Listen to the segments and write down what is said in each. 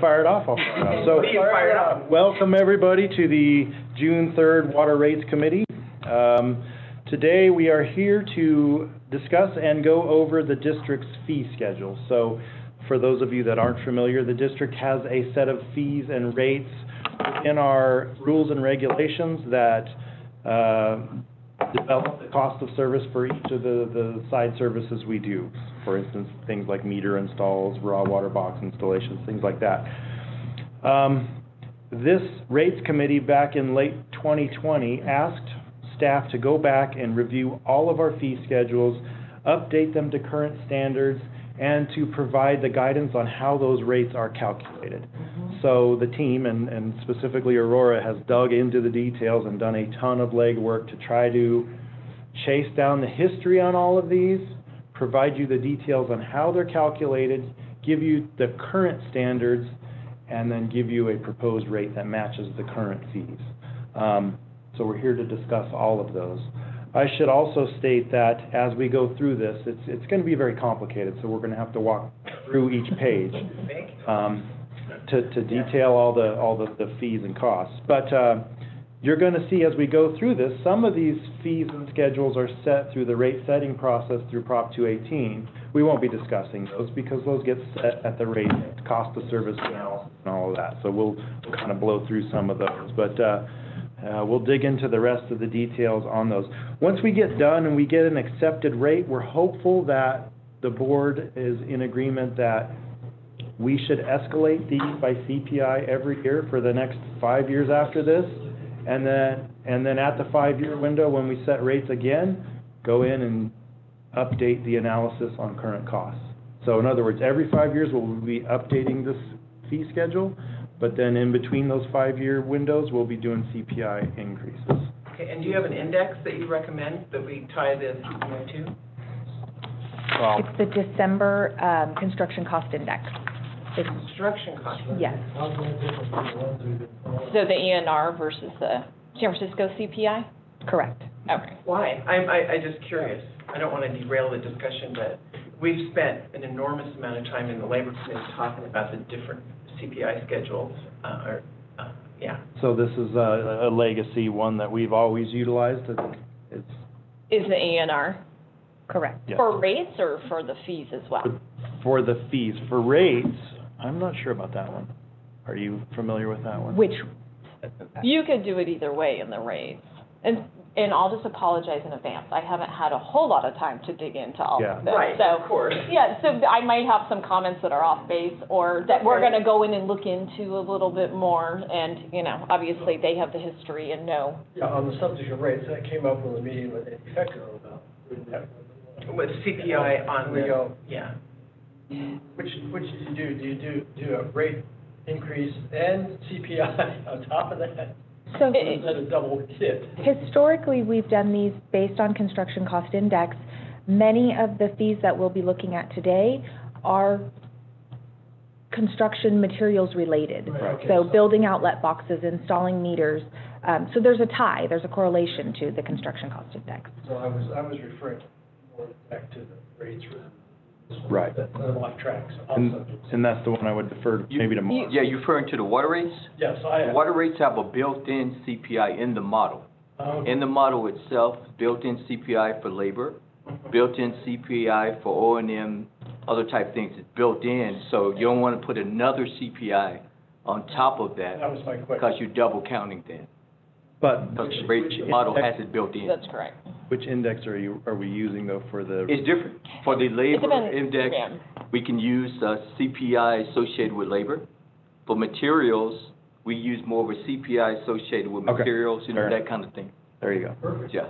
Fire it off, I'll fire it off. So, welcome everybody to the June 3rd Water Rates Committee. Today we are here to discuss and go over the district's fee schedule. So, for those of you that aren't familiar, the district has a set of fees and rates in our rules and regulations that develop the cost of service for each of the side services we do. For instance, things like meter installs, raw water box installations, things like that. This rates committee back in late 2020 asked staff to go back and review all of our fee schedules, update them to current standards, and to provide the guidance on how those rates are calculated. So the team, and specifically Aurora, has dug into the details and done a ton of legwork to try to chase down the history on all of these, provide you the details on how they're calculated, give you the current standards, and then give you a proposed rate that matches the current fees. So we're here to discuss all of those. I should also state that as we go through this, it's going to be very complicated, so we're going to have to walk through each page to detail all the fees and costs. But you're going to see as we go through this, some of these fees and schedules are set through the rate setting process through Prop 218. We won't be discussing those because those get set at the rate cost of service analysis and all of that. So we'll kind of blow through some of those. But we'll dig into the rest of the details on those. Once we get done and we get an accepted rate, we're hopeful that the board is in agreement that we should escalate these by CPI every year for the next 5 years after this, and then at the 5-year window when we set rates again, go in and update the analysis on current costs. So in other words, every 5 years we'll be updating this fee schedule, but then in between those 5-year windows, we'll be doing CPI increases. Okay, and do you have an index that you recommend that we tie the CPI to? Well, it's the December construction cost index. The construction cost? Yes. So the ENR versus the San Francisco CPI? Correct. Okay. Why? I'm just curious. I don't want to derail the discussion, but we've spent an enormous amount of time in the labor committee talking about the different CPI schedules. So this is a legacy one that we've always utilized. It's Is the ENR Correct. yeah. for rates or for the fees as well? For the fees. For rates, I'm not sure about that one. Are you familiar with that one? Which? You could do it either way in the rates. And I'll just apologize in advance. I haven't had a whole lot of time to dig into all of this. Right, so, of course. Yeah, so I might have some comments that are off base or that we're going to go in and look into a little bit more. And, you know, obviously they have the history and know. Yeah, on the subject of rates, that came up in the meeting with the effective about. With CPI on We the, go, yeah. which do you do? Do you do a rate increase and CPI on top of that? So Or is that a double hit? historically, we've done these based on construction cost index. Many of the fees that we'll be looking at today are construction materials related. Right, okay, So building outlet boxes, installing meters. So there's a tie, there's a correlation to the construction cost index. So I was referring more back to the rates rather than this one. Right. I'm off track, so And that's the one I would defer maybe to Mark. Yeah, you're referring to the water rates? Yes, I The am. water rates have a built-in CPI in the model. Okay. In the model itself, built-in CPI for labor, built-in CPI for O&M, other type things. It's built in, so you don't want to put another CPI on top of That that was my question. because you're double counting then. But Because the rate model has it built in. That's correct. which index are we using though for the? It's different. For the labor depends, index, yeah. we can use CPI associated with labor. For materials, we use more of a CPI associated with Okay. materials, you know, Fair that enough. kind of thing. There you go. Perfect. Yeah.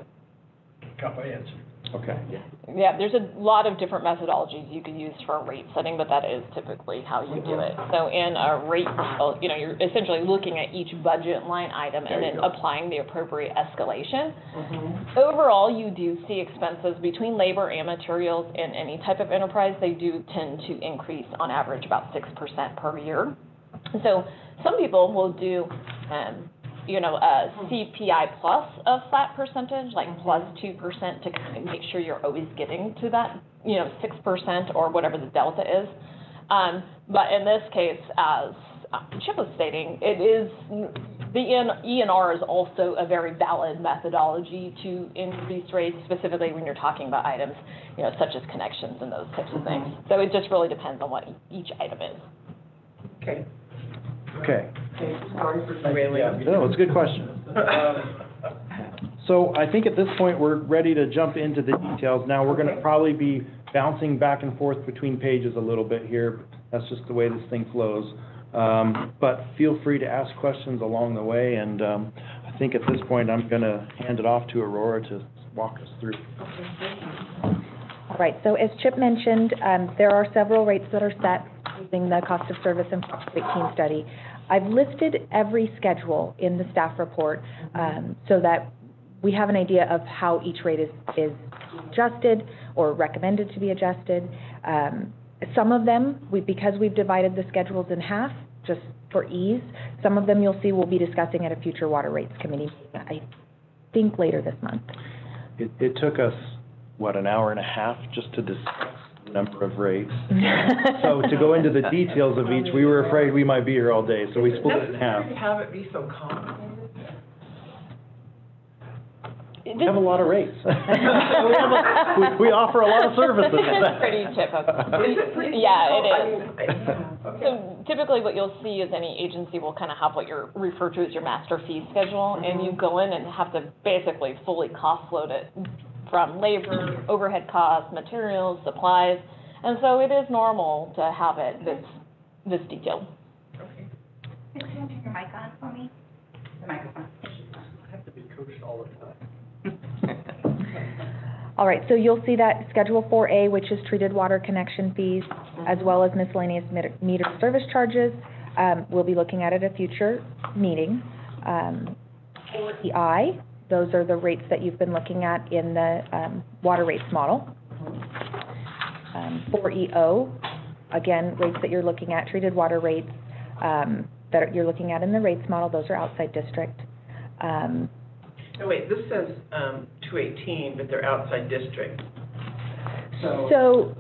Got my answer. Okay. Yeah, there's a lot of different methodologies you can use for rate setting, but that is typically how you do it. So in a rate, you know, you're essentially looking at each budget line item and then applying the appropriate escalation. Overall, you do see expenses between labor and materials in any type of enterprise. They do tend to increase on average about 6% per year. So some people will do you know, a CPI plus a flat percentage, like plus 2% to kind of make sure you're always getting to that, you know, 6% or whatever the delta is. But in this case, as Chip was stating, it is, the ENR is also a very valid methodology to increase rates, specifically when you're talking about items, you know, such as connections and those types of things. So it just really depends on what each item is. Okay. Okay. Sorry for derailing. No, it's a good question. So I think at this point, we're ready to jump into the details. Now, we're gonna probably be bouncing back and forth between pages a little bit here. That's just the way this thing flows. But feel free to ask questions along the way, and I think at this point, I'm gonna hand it off to Aurora to walk us through. All right, so as Chip mentioned, there are several rates that are set using the cost of service and Prop 218 study. I've listed every schedule in the staff report so that we have an idea of how each rate is adjusted or recommended to be adjusted. Some of them, because we've divided the schedules in half, just for ease, some of them you'll see we'll be discussing at a future Water Rates Committee, I think later this month. It took us, what, an hour and a half just to discuss the number of rates. So to go into the details of each, we were afraid we might be here all day, so we split it in half. Necessary to have it be so complicated? We have a lot of rates. we offer a lot of services. It's pretty typical. Is it pretty? Yeah, it is. Okay. So typically what you'll see is any agency will kind of have what you're referred to as your master fee schedule, and you go in and have to basically fully cost load it from labor, overhead costs, materials, supplies, and so it is normal to have it this detailed. Okay. Can you turn your mic on for me? The microphone. I have to be coached all the time. All right, so you'll see that Schedule 4A, which is treated water connection fees, as well as miscellaneous meter service charges. We'll be looking at it at a future meeting. 4EI, those are the rates that you've been looking at in the water rates model. 4EO, again, rates that you're looking at, treated water rates that you're looking at in the rates model, those are outside district. No, wait, this says 218, but they're outside district. So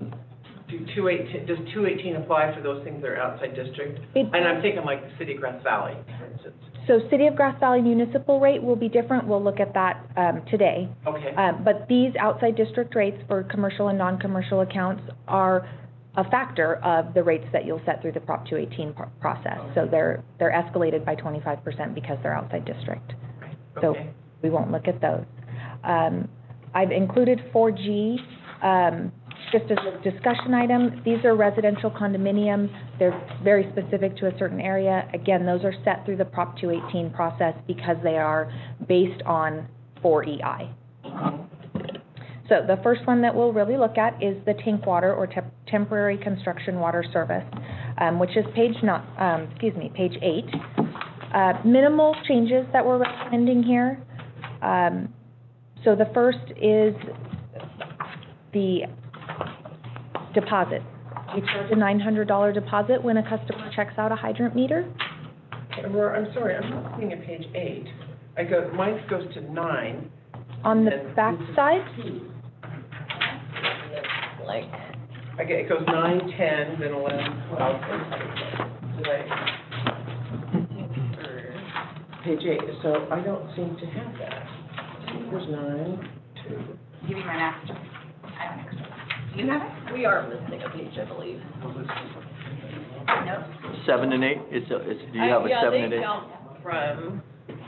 does 218 apply for those things that are outside district? And I'm thinking like the city of Grass Valley, for instance. So City of Grass Valley municipal rate will be different. We'll look at that today. Okay. But these outside district rates for commercial and non-commercial accounts are a factor of the rates that you'll set through the Prop 218 process. So they're escalated by 25% because they're outside district. So Okay. we won't look at those. I've included 4G just as a discussion item. These are residential condominiums. They're very specific to a certain area. Again, those are set through the Prop 218 process because they are based on 4EI. So the first one that we'll really look at is the tank water or temporary construction water service, which is page 8. Minimal changes that we're recommending here. So the first is the deposit. We charge a $900 deposit when a customer checks out a hydrant meter. Okay, Aurora, I'm sorry, I'm not seeing at page 8. Mine goes to 9. On the back side, It goes 9, 10, then 11, 12. Page 8, so I don't seem to have that. There's 9, 2. Give me my master. I don't know. Do you have it? We are missing a page, I believe. No. 7 and 8, do you have a 7 and 8? Yeah, they jump from,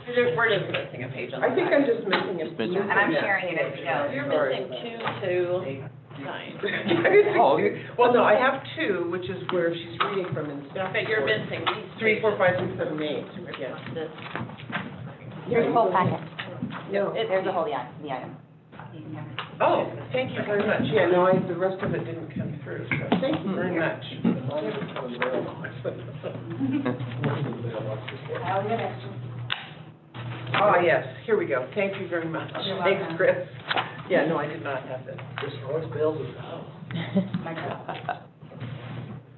we're just missing a page on the I think back. I'm just missing a. missing. And I'm sharing it as you know. You're missing 2 to 9. Oh, okay. Well, no, I have 2, which is where she's reading from in staff. But you're report. missing these 3, 4, 5, 6, 7, 8. Yes. This. Here's the whole packet. No. There's the whole, the item. Oh, thank you very much. Yeah, no, the rest of it didn't come through, so thank you very much. Oh, yes, here we go. Thank you very much. Thanks, Chris. Yeah, no, I did not have this. This always bails us out.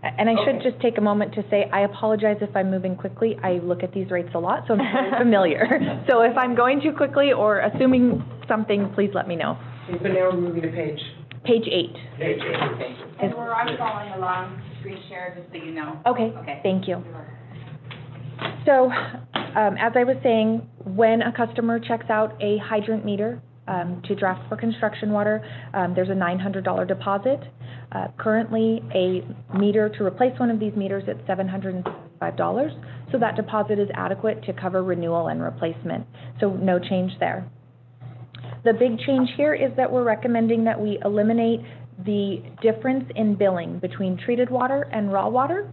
and I should just take a moment to say, I apologize if I'm moving quickly. I look at these rates a lot, so I'm very familiar. So if I'm going too quickly or assuming something, please let me know. Okay, so now we're moving to page 8. Page 8, thank you. And I'm following along, screen share, just so you know. Okay, Okay. thank you. So, as I was saying, when a customer checks out a hydrant meter to draft for construction water, there's a $900 deposit. Currently, a meter, to replace one of these meters, it's $775. So that deposit is adequate to cover renewal and replacement. So no change there. The big change here is that we're recommending that we eliminate the difference in billing between treated water and raw water.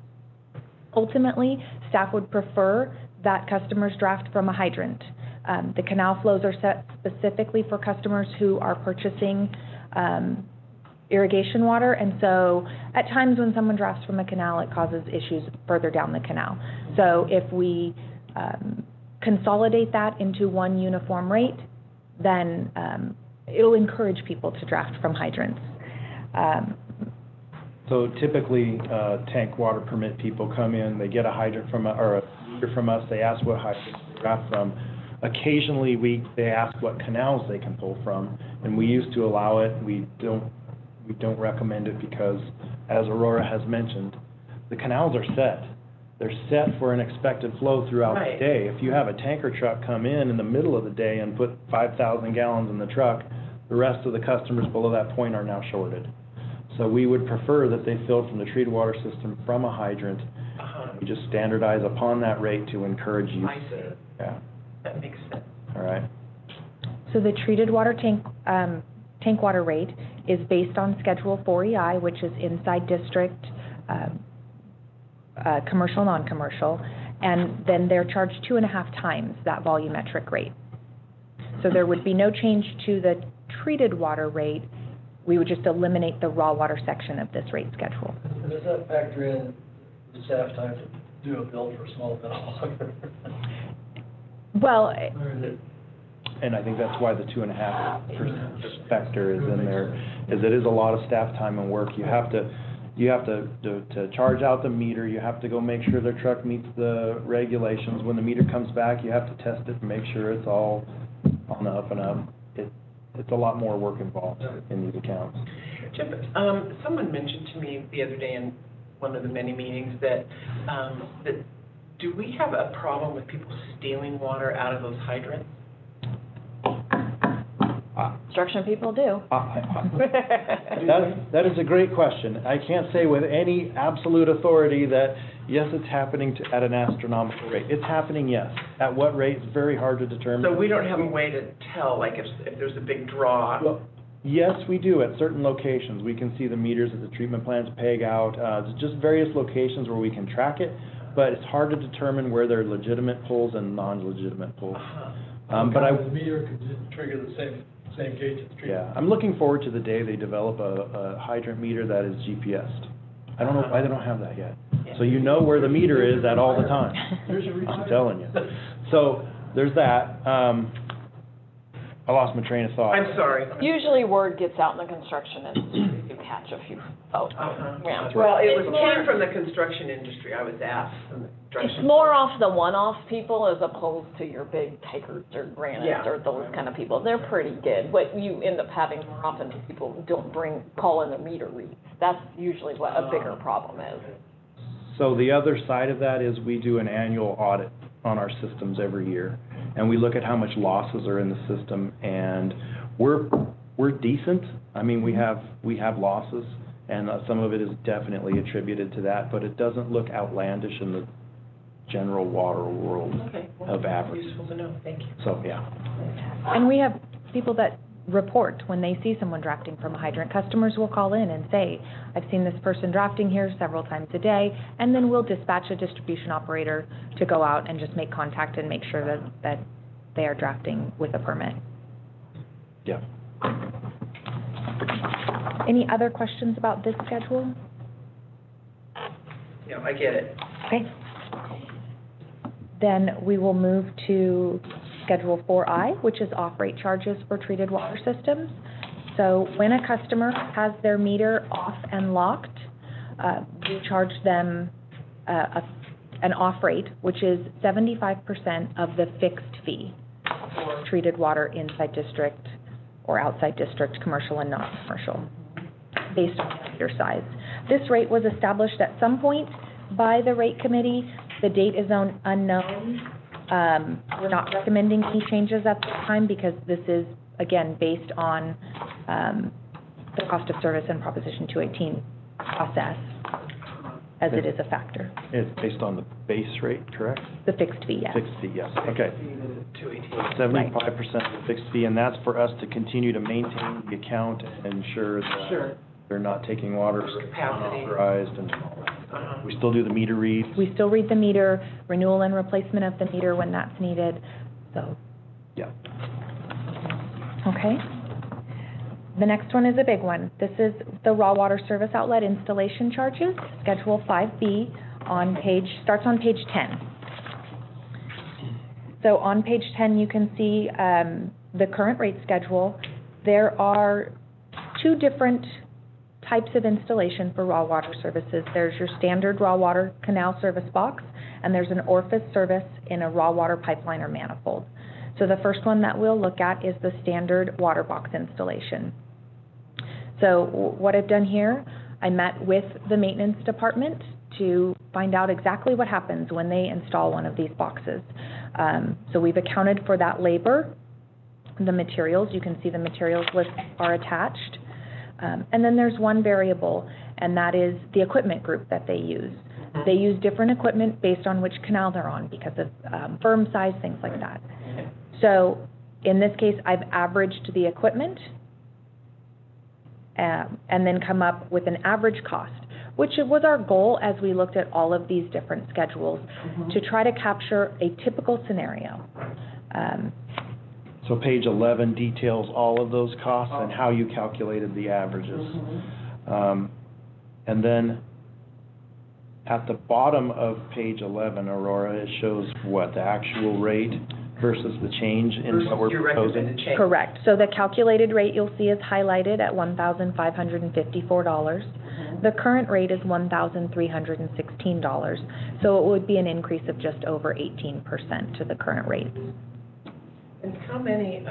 Ultimately, staff would prefer that customers draft from a hydrant. The canal flows are set specifically for customers who are purchasing irrigation water, and so at times when someone drafts from a canal, it causes issues further down the canal. So if we consolidate that into one uniform rate, then it'll encourage people to draft from hydrants. So typically, tank water permit people come in, they get a hydrant from, or a meter from us, they ask what hydrant to draft from. Occasionally, they ask what canals they can pull from, and we used to allow it. We don't recommend it because, as Aurora has mentioned, the canals are set. They're set for an expected flow throughout the day. If you have a tanker truck come in the middle of the day and put 5,000 gallons in the truck, the rest of the customers below that point are now shorted. So we would prefer that they fill from the treated water system from a hydrant. We just standardize upon that rate to encourage use. I see. Yeah. That makes sense. All right. So the treated water tank water rate is based on Schedule 4EI, which is inside district, commercial, non-commercial, and then they're charged 2.5 times that volumetric rate. So there would be no change to the treated water rate. We would just eliminate the raw water section of this rate schedule. And does that factor in the staff time to do a bill for small bill? Well, And I think that's why the 2.5% factor is in there, is it is a lot of staff time and work. You have to charge out the meter, you have to go make sure their truck meets the regulations. When the meter comes back, you have to test it and make sure it's all on the up and up. It's a lot more work involved in these accounts. Chip, someone mentioned to me the other day in one of the many meetings that do we have a problem with people stealing water out of those hydrants? Construction people do. That is a great question. I can't say with any absolute authority that, yes, it's happening at an astronomical rate. It's happening, yes. At what rate, it's very hard to determine. So we don't have a way to tell, like, if there's a big draw? Well, yes, we do at certain locations. We can see the meters at the treatment plants peg out. There's just various locations where we can track it, but it's hard to determine where there are legitimate pulls and non-legitimate pulls. But the meter could just trigger the same gauge as the treatment. Yeah, I'm looking forward to the day they develop a hydrant meter that is GPSed. I don't know why they don't have that yet. So you know where the meter is at all the time. I'm telling you. So there's that. I lost my train of thought. I'm sorry. Usually word gets out in the construction industry, you catch a few folks. Yeah. Well, it came from the construction industry, I was asked. It's more off the one-off people as opposed to your big takers or granites or those kind of people. They're pretty good. What you end up having more often is people don't call in their meter reads. That's usually what a bigger problem is. So the other side of that is we do an annual audit on our systems every year, and we look at how much losses are in the system, and we're decent. I mean, we have losses, and some of it is definitely attributed to that, but it doesn't look outlandish in the general water world of average. Useful to know, thank you. So, yeah. and we have people that report when they see someone drafting from a hydrant. Customers will call in and say, I've seen this person drafting here several times a day, and then we'll dispatch a distribution operator to go out and just make contact and make sure that they are drafting with a permit. Yeah. Any other questions about this schedule? Yeah, I get it. Okay. Then we will move to Schedule 4I, which is off-rate charges for treated water systems. So when a customer has their meter off and locked, we charge them an off-rate, which is 75% of the fixed fee for treated water inside district or outside district, commercial and non-commercial, based on your size. This rate was established at some point by the rate committee The date is unknown. We're not recommending any changes at this time because this is, again, based on the cost of service and Proposition 218 process, as it is a factor. It's based on the base rate, correct? The fixed fee, yes. Fixed fee, yes, okay. 218. 75% of the fixed fee, and that's for us to continue to maintain the account and ensure that Sure. they're not taking water Capacity. unauthorized and we still do the meter reads. We still read the meter, renewal and replacement of the meter when that's needed, so. Yeah. Okay. The next one is a big one. This is the raw water service outlet installation charges, Schedule 5B, starts on page 10. So on page 10, you can see the current rate schedule. There are two different types of installation for raw water services. There's your standard raw water canal service box, and there's an orifice service in a raw water pipeline or manifold. So the first one that we'll look at is the standard water box installation. So what I've done here, I met with the maintenance department to find out exactly what happens when they install one of these boxes. So we've accounted for that labor, the materials. You can see the materials lists are attached. And then there's one variable, and that is the equipment group that they use. They use different equipment based on which canal they're on because of berm size, things like that. So in this case, I've averaged the equipment and then come up with an average cost, which was our goal as we looked at all of these different schedules, to try to capture a typical scenario. So page 11 details all of those costs and how you calculated the averages. And then at the bottom of page 11, Aurora, it shows what, the actual rate versus the change in what we're proposing? Correct. So the calculated rate you'll see is highlighted at $1,554. The current rate is $1,316. So it would be an increase of just over 18% to the current rate. And how many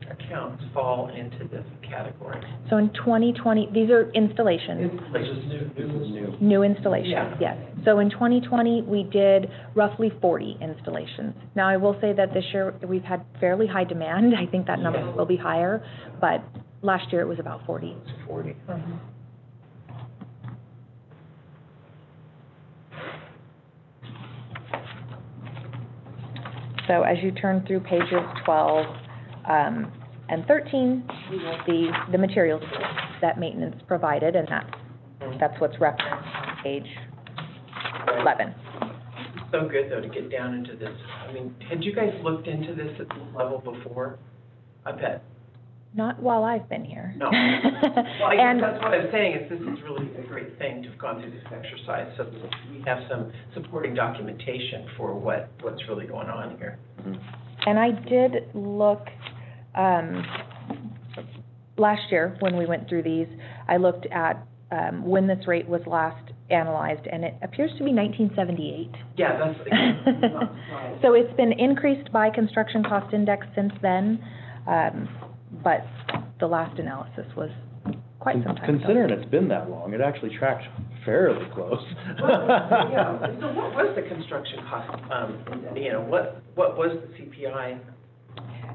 accounts fall into this category? So in 2020, these are installations. New installations, Yeah. yes. So in 2020, we did roughly 40 installations. Now, I will say that this year, we've had fairly high demand. I think that number will be higher, but last year it was about 40. It's 40. So as you turn through pages 12 and 13, you will see the materials that maintenance provided, and that's what's referenced on page 11. So good, though, to get down into this. I mean, had you guys looked into this at this level before? I bet. Not while I've been here. No. Well, And that's what I'm saying, is this is really a great thing to have gone through this exercise, so that we have some supporting documentation for what's really going on here. And I did look, last year when we went through these, I looked at when this rate was last analyzed, and it appears to be 1978. Yeah, that's not surprised. So it's been increased by construction cost index since then, but the last analysis was quite some time ago. Considering it's been that long, it actually tracked fairly close. Yeah, so what was the construction cost, what was the CPI?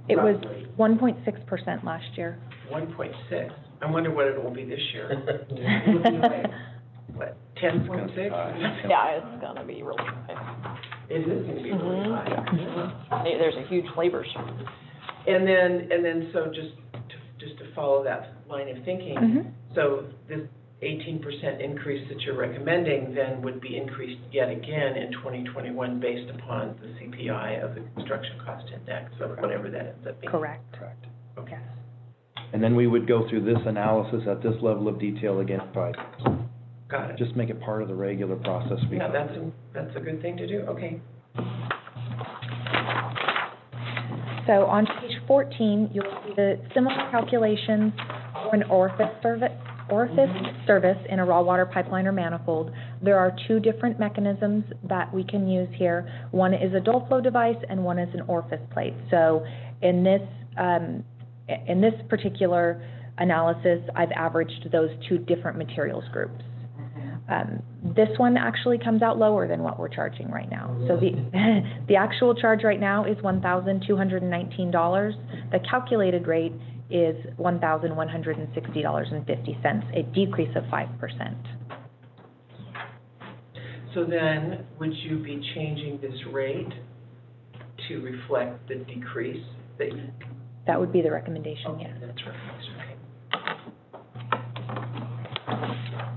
It was roughly? 1.6% last year. 1.6. I wonder what it will be this year. What, 10.6? Yeah, it's gonna be really high. It is gonna be really high. There's a huge labor shortage. And then, so just to follow that line of thinking, so this 18% increase that you're recommending then would be increased yet again in 2021 based upon the CPI of the construction cost index, or whatever that ends up being. Correct. Correct. Okay. And then we would go through this analysis at this level of detail again, but Got it. just make it part of the regular process we Yeah, go through. that's a good thing to do, okay. So on page 14, you'll see the similar calculations for an orifice service in a raw water pipeline or manifold. There are two different mechanisms that we can use here. One is a dull flow device and one is an orifice plate. So in this particular analysis, I've averaged those two different materials groups. This one actually comes out lower than what we're charging right now. So the actual charge right now is $1,219. The calculated rate is $1,160.50, a decrease of 5%. So then, would you be changing this rate to reflect the decrease that you? That would be the recommendation, yes. That's right.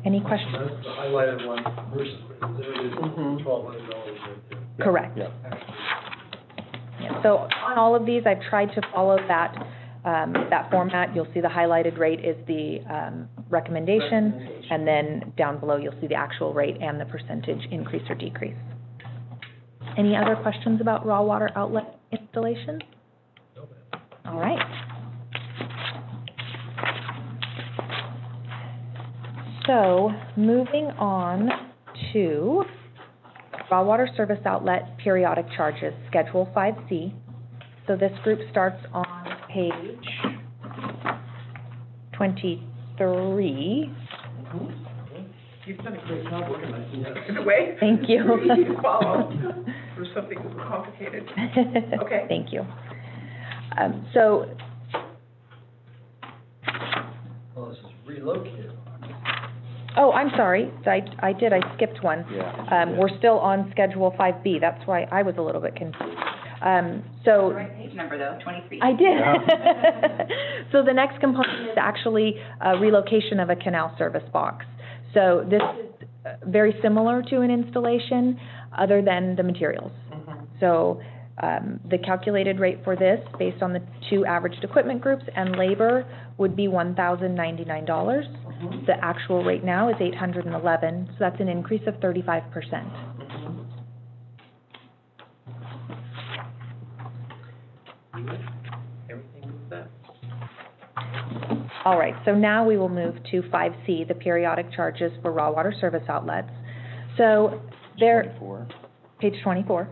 Any questions? That's the highlighted one versus, there it is, $1,200 right there. Correct. Yeah. Yeah, so on all of these, I've tried to follow that, that format. You'll see the highlighted rate is the recommendation, and then down below, you'll see the actual rate and the percentage increase or decrease. Any other questions about raw water outlet installation? All right. So, moving on to raw water service outlet periodic charges, Schedule 5C. So this group starts on page 23. You've done a great job organizing that. In a way. Thank you. Easy to follow for something that's complicated. Okay. Thank you. So. Well, this is relocated. Oh, I'm sorry, I skipped one. Yeah. We're still on Schedule 5B, that's why I was a little bit confused. So. The right page number though, 23. I did. So the next component is actually a relocation of a canal service box. So this is very similar to an installation, other than the materials. So the calculated rate for this, based on the two averaged equipment groups and labor, would be $1,099. The actual rate now is $811, so that's an increase of 35%. Everything with that? All right, so now we will move to 5C, the periodic charges for raw water service outlets. So there, 24. page 24.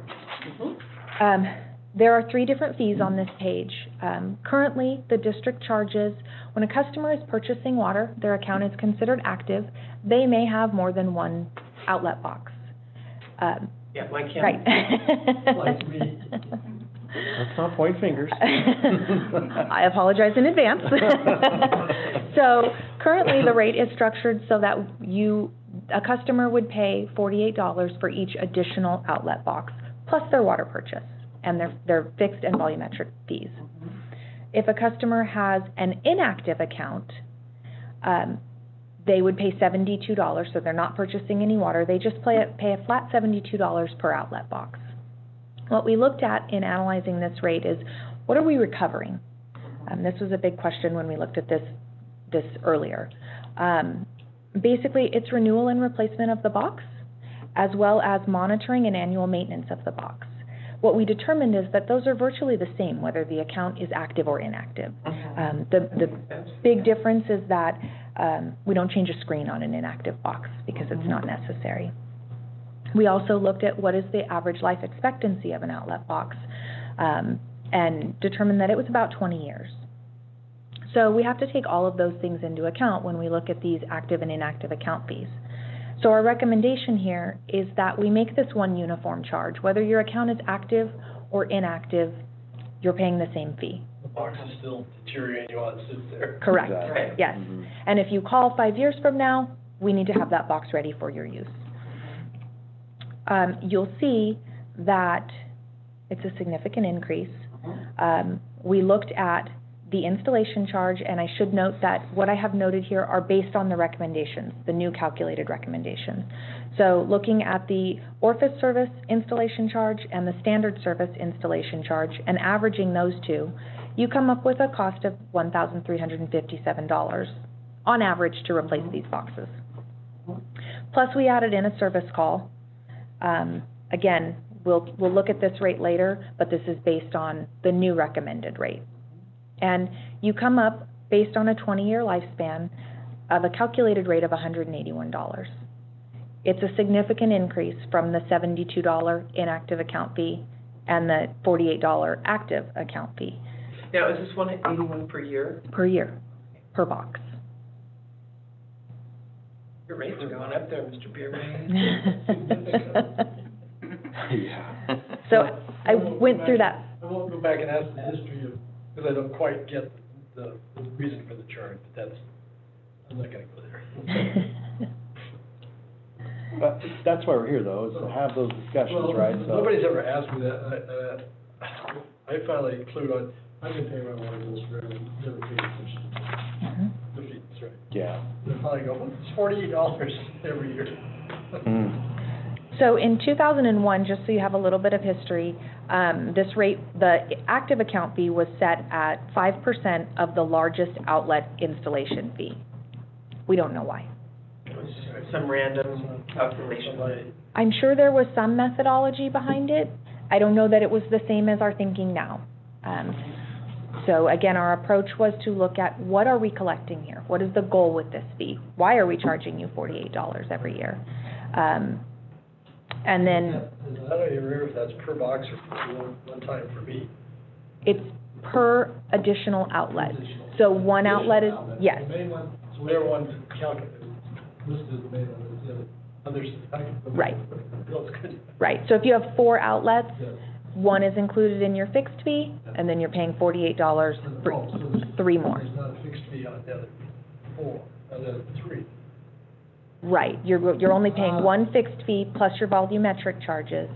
There are three different fees on this page. Currently, the district charges, when a customer is purchasing water, their account is considered active, they may have more than one outlet box. Yeah, like him. Right. Like me. Let's not point fingers. I apologize in advance. So currently, the rate is structured so that a customer would pay $48 for each additional outlet box, plus their water purchase and their fixed and volumetric fees. If a customer has an inactive account, they would pay $72, so they're not purchasing any water. They just pay a flat $72 per outlet box. What we looked at in analyzing this rate is, what are we recovering? This was a big question when we looked at this earlier. Basically, it's renewal and replacement of the box, as well as monitoring and annual maintenance of the box. What we determined is that those are virtually the same, whether the account is active or inactive. The big difference is that we don't change a screen on an inactive box because it's not necessary. We also looked at what is the average life expectancy of an outlet box and determined that it was about 20 years. So we have to take all of those things into account when we look at these active and inactive account fees. So our recommendation here is that we make this one uniform charge. Whether your account is active or inactive, you're paying the same fee. The box is still deteriorating while it sits there. Correct, Exactly. yes. And if you call 5 years from now, we need to have that box ready for your use. You'll see that it's a significant increase. We looked at the installation charge, and I should note that what I have noted here are based on the recommendations, the new calculated recommendations. So looking at the orifice service installation charge and the standard service installation charge and averaging those two, you come up with a cost of $1,357 on average to replace these boxes. Plus we added in a service call. Again, we'll look at this rate later, but this is based on the new recommended rate. And you come up, based on a 20-year lifespan, of a calculated rate of $181. It's a significant increase from the $72 inactive account fee and the $48 active account fee. Now, is this $181 per year? Per year, per box. Your rates are going up there, Mr. Beerman. Yeah. So I went through that. I won't go back and ask the history of, because I don't quite get the reason for the charge, but I'm not gonna go there. But that's why we're here, though, is to have those discussions, Well, right? So nobody's ever asked me that. I finally clued on, I've been paying my water bills forever, never paid attention. The fees, right. yeah. And I finally go, well, it's $48 every year. So in 2001, just so you have a little bit of history, this rate, the active account fee was set at 5% of the largest outlet installation fee. We don't know why. Some random calculation. I'm sure there was some methodology behind it. I don't know that it was the same as our thinking now. So again, our approach was to look at what are we collecting here? What is the goal with this fee? Why are we charging you $48 every year? And then I don't even remember if that's per box or one time for me. it's per additional outlet. So one outlet is, yes, The main one, so whatever one calculated, listed as the main one, is the other, others. Right. Bill's good. right. So if you have 4 outlets, Yeah. one is included in your fixed fee, and then you're paying $48 for Oh, so there's- 3 more. There's not a fixed fee on the other 4, on the other 3. Right, you're only paying one fixed fee plus your volumetric charges,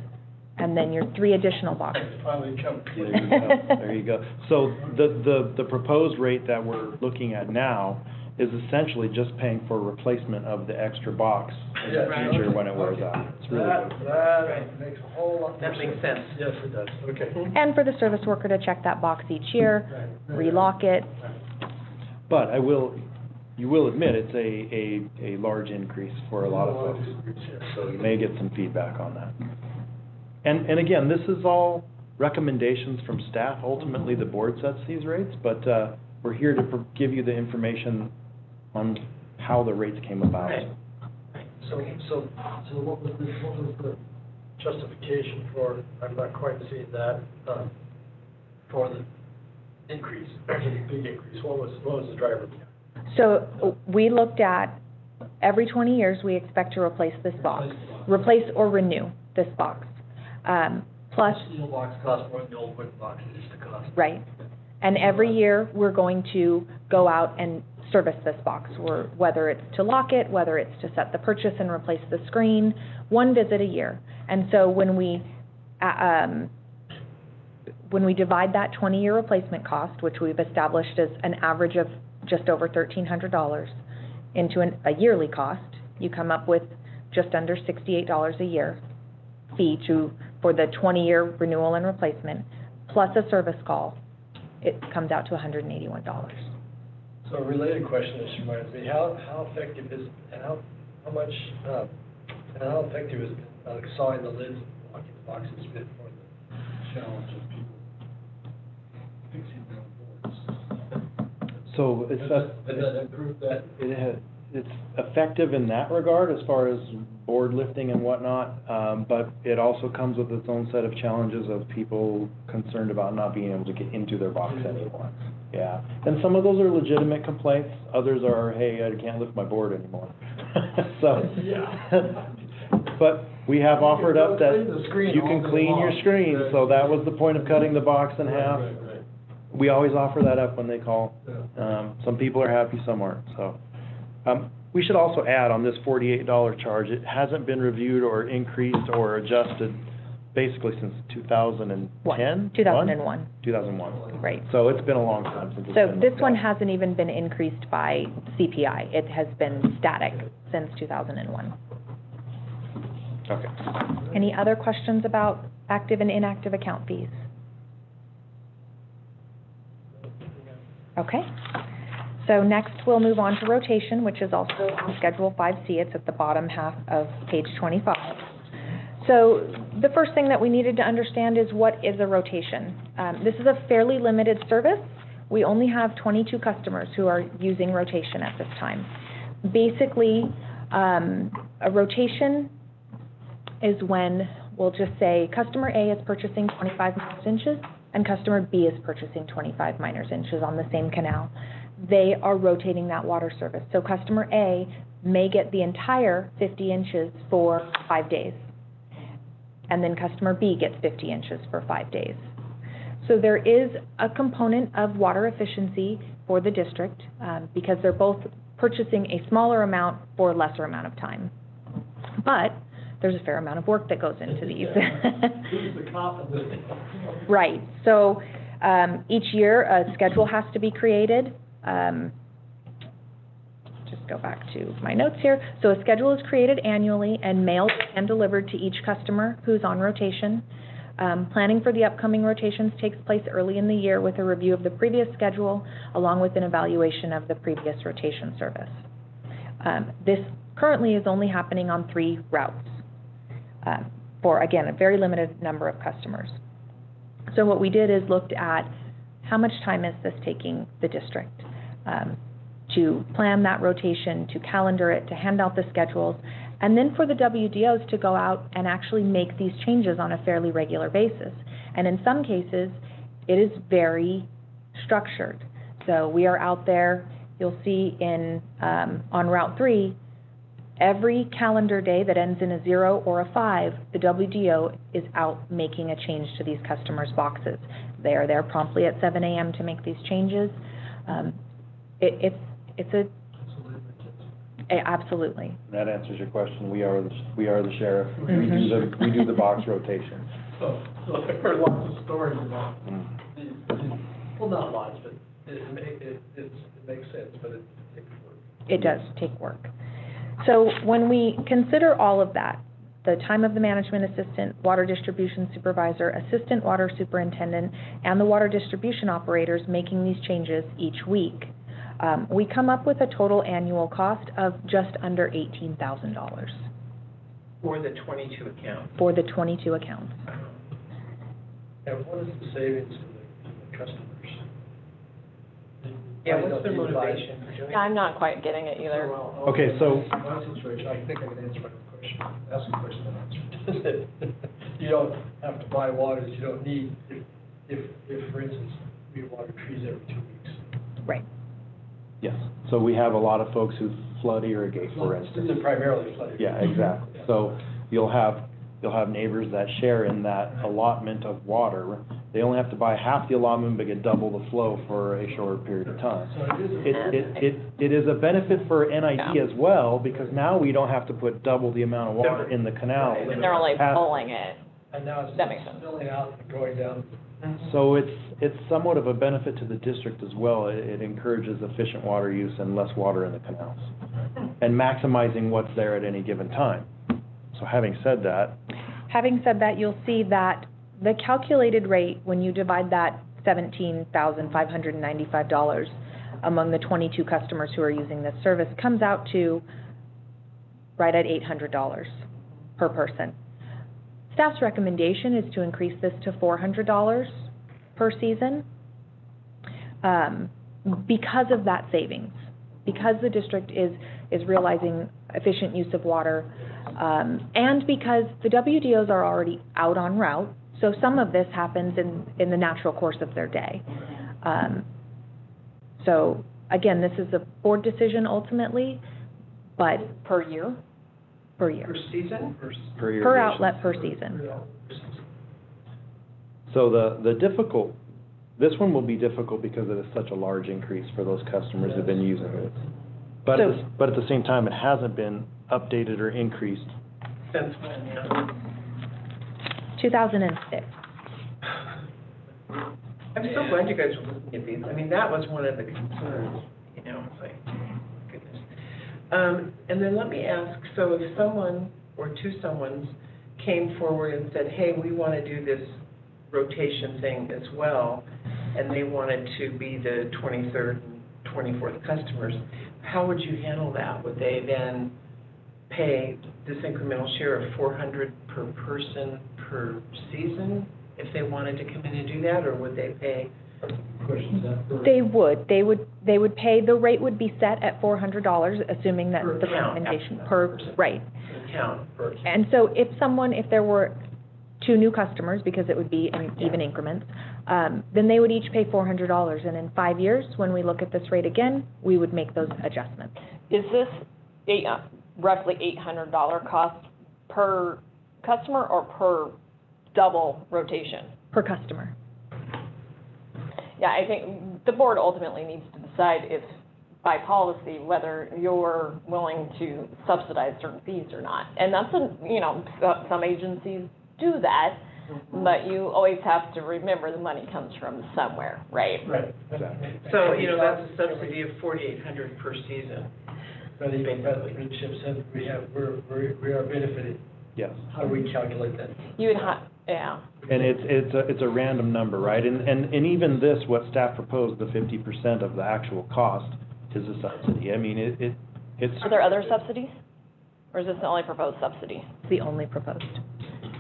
and then your 3 additional boxes. Finally come. There you go. There you go. So the proposed rate that we're looking at now is essentially just paying for replacement of the extra box in the Yeah. future when it wears out. It's really good. That makes a whole lot more That makes sense. Yes, it does, okay. And for the service worker to check that box each year, Right. relock it. But you will admit it's a large increase for a lot of folks. So you may get some feedback on that. And again, this is all recommendations from staff. Ultimately, the board sets these rates, but we're here to give you the information on how the rates came about. Right. So what was the justification for, I'm not quite seeing that, for the increase, the big increase? What was the driver? So we looked at, every 20 years, we expect to replace this box, replace or renew this box. Plus, Steel box costs more than the old wooden box used to cost. right, and every year, we're going to go out and service this box, whether it's to lock it, whether it's to set the purchase and replace the screen, 1 visit a year. And so when we divide that 20-year replacement cost, which we've established as an average of just over $1,300, into a yearly cost, you come up with just under $68 a year fee for the 20-year renewal and replacement, plus a service call. It comes out to $181. So a related question just reminds me, how effective is, and how effective is sawing the lids and locking the boxes been for the challenge of people fixing their own boards? So it's Does that improve that? it's effective in that regard as far as board lifting and whatnot, but it also comes with its own set of challenges of people concerned about not being able to get into their box anymore. Yeah, and some of those are legitimate complaints, others are, hey, I can't lift my board anymore. So, but we have offered up that you can clean your screen, so that was the point of cutting the box in half. Right. We always offer that up when they call. Some people are happy, some aren't, so. We should also add on this $48 charge, it hasn't been reviewed or increased or adjusted basically since 2010? 2001. 2001. Right. So it's been a long time since it's So been this looked one at. hasn't even been increased by CPI. It has been static since 2001. Okay. Any other questions about active and inactive account fees? Okay. So next, we'll move on to rotation, which is also on Schedule 5C. It's at the bottom half of page 25. So the first thing that we needed to understand is what is a rotation. This is a fairly limited service. We only have 22 customers who are using rotation at this time. Basically, a rotation is when, we'll just say, customer A is purchasing 25 minus inches and customer B is purchasing 25 minus inches on the same canal. They are rotating that water service. So customer A may get the entire 50 inches for 5 days. And then customer B gets 50 inches for 5 days. So there is a component of water efficiency for the district because they're both purchasing a smaller amount for a lesser amount of time. But there's a fair amount of work that goes into these. Who's the cop of this? Right. So each year a schedule has to be created. Just go back to my notes here. So a schedule is created annually and mailed and delivered to each customer who's on rotation. Planning for the upcoming rotations takes place early in the year with a review of the previous schedule, along with an evaluation of the previous rotation service. This currently is only happening on 3 routes for, again, a very limited number of customers. So what we did is looked at how much time is this taking the district to plan that rotation, to calendar it, to hand out the schedules, and then for the WDOs to go out and actually make these changes on a fairly regular basis. And in some cases, it is very structured. So we are out there, you'll see on Route 3, every calendar day that ends in a 0 or a 5, the WDO is out making a change to these customers' boxes. They are there promptly at 7 a.m. to make these changes. Absolutely. That answers your question. We are the sheriff. We do the box rotation. So I've heard lots of stories about these, well, not lots, but it makes sense, but it takes work. It does take work. So when we consider all of that, the time of the management assistant, water distribution supervisor, assistant water superintendent, and the water distribution operators making these changes each week, we come up with a total annual cost of just under $18,000. For the 22 accounts. For the 22 accounts. And what is the savings to the customers? Yeah, what's their motivation for doing it? I'm not quite getting it either. Okay, so- My situation, I think I can answer my own question, ask a question and answer it. You don't have to buy water that you don't need if for instance, we water trees every 2 weeks. Right. Yes. So we have a lot of folks who flood irrigate, for instance. These are primarily flooded. Yeah, exactly. So you'll have neighbors that share in that allotment of water. They only have to buy half the allotment, but get double the flow for a short period of time. So it is It is a benefit for NID as well, because now we don't have to put double the amount of water in the canal. And they're only pulling it. and now it's That makes sense. spilling out and going down. So it's somewhat of a benefit to the district as well. It encourages efficient water use and less water in the canals, and maximizing what's there at any given time. So having said that, You'll see that the calculated rate, when you divide that $17,595 among the 22 customers who are using this service, comes out to right at $800 per person. Staff's recommendation is to increase this to $400 per season because of that savings, because the district is realizing efficient use of water, and because the WDOs are already out on route, so some of this happens in the natural course of their day. So again, this is a board decision ultimately, but Per year? per year, Per season? per year. per outlet per season. So this one will be difficult because it is such a large increase for those customers who've been using it. But at the same time, it hasn't been updated or increased. Since when, yeah? 2006. I'm so glad you guys were looking at these. I mean, that was one of the concerns, you know, it's like, goodness. And then let me ask, so if someone or two someones came forward and said, hey, we want to do this rotation thing as well, and they wanted to be the 23rd and 24th customers, how would you handle that? Would they then pay this incremental share of $400 per person per season if they wanted to come in and do that, or would they pay? They would pay, the rate would be set at $400, assuming that Per the count. recommendation per, right. Count. And so if there were two new customers, because it would be in even increments, then they would each pay $400, and in 5 years, when we look at this rate again, we would make those adjustments. Is this roughly $800 cost per customer or per double rotation? Per customer. Yeah, I think the board ultimately needs to decide if, by policy, whether you're willing to subsidize certain fees or not. And that's, some agencies do that, but you always have to remember the money comes from somewhere, right? Right. So, that's a subsidy of $4,800 per season. But even better, Chip said, we are benefiting. Yes. How do we calculate that? You would have, yeah. And it's a random number, right? And even this, what staff proposed, the 50% of the actual cost is a subsidy. I mean, it's. Are there other subsidies? Or is this the only proposed subsidy? The only proposed.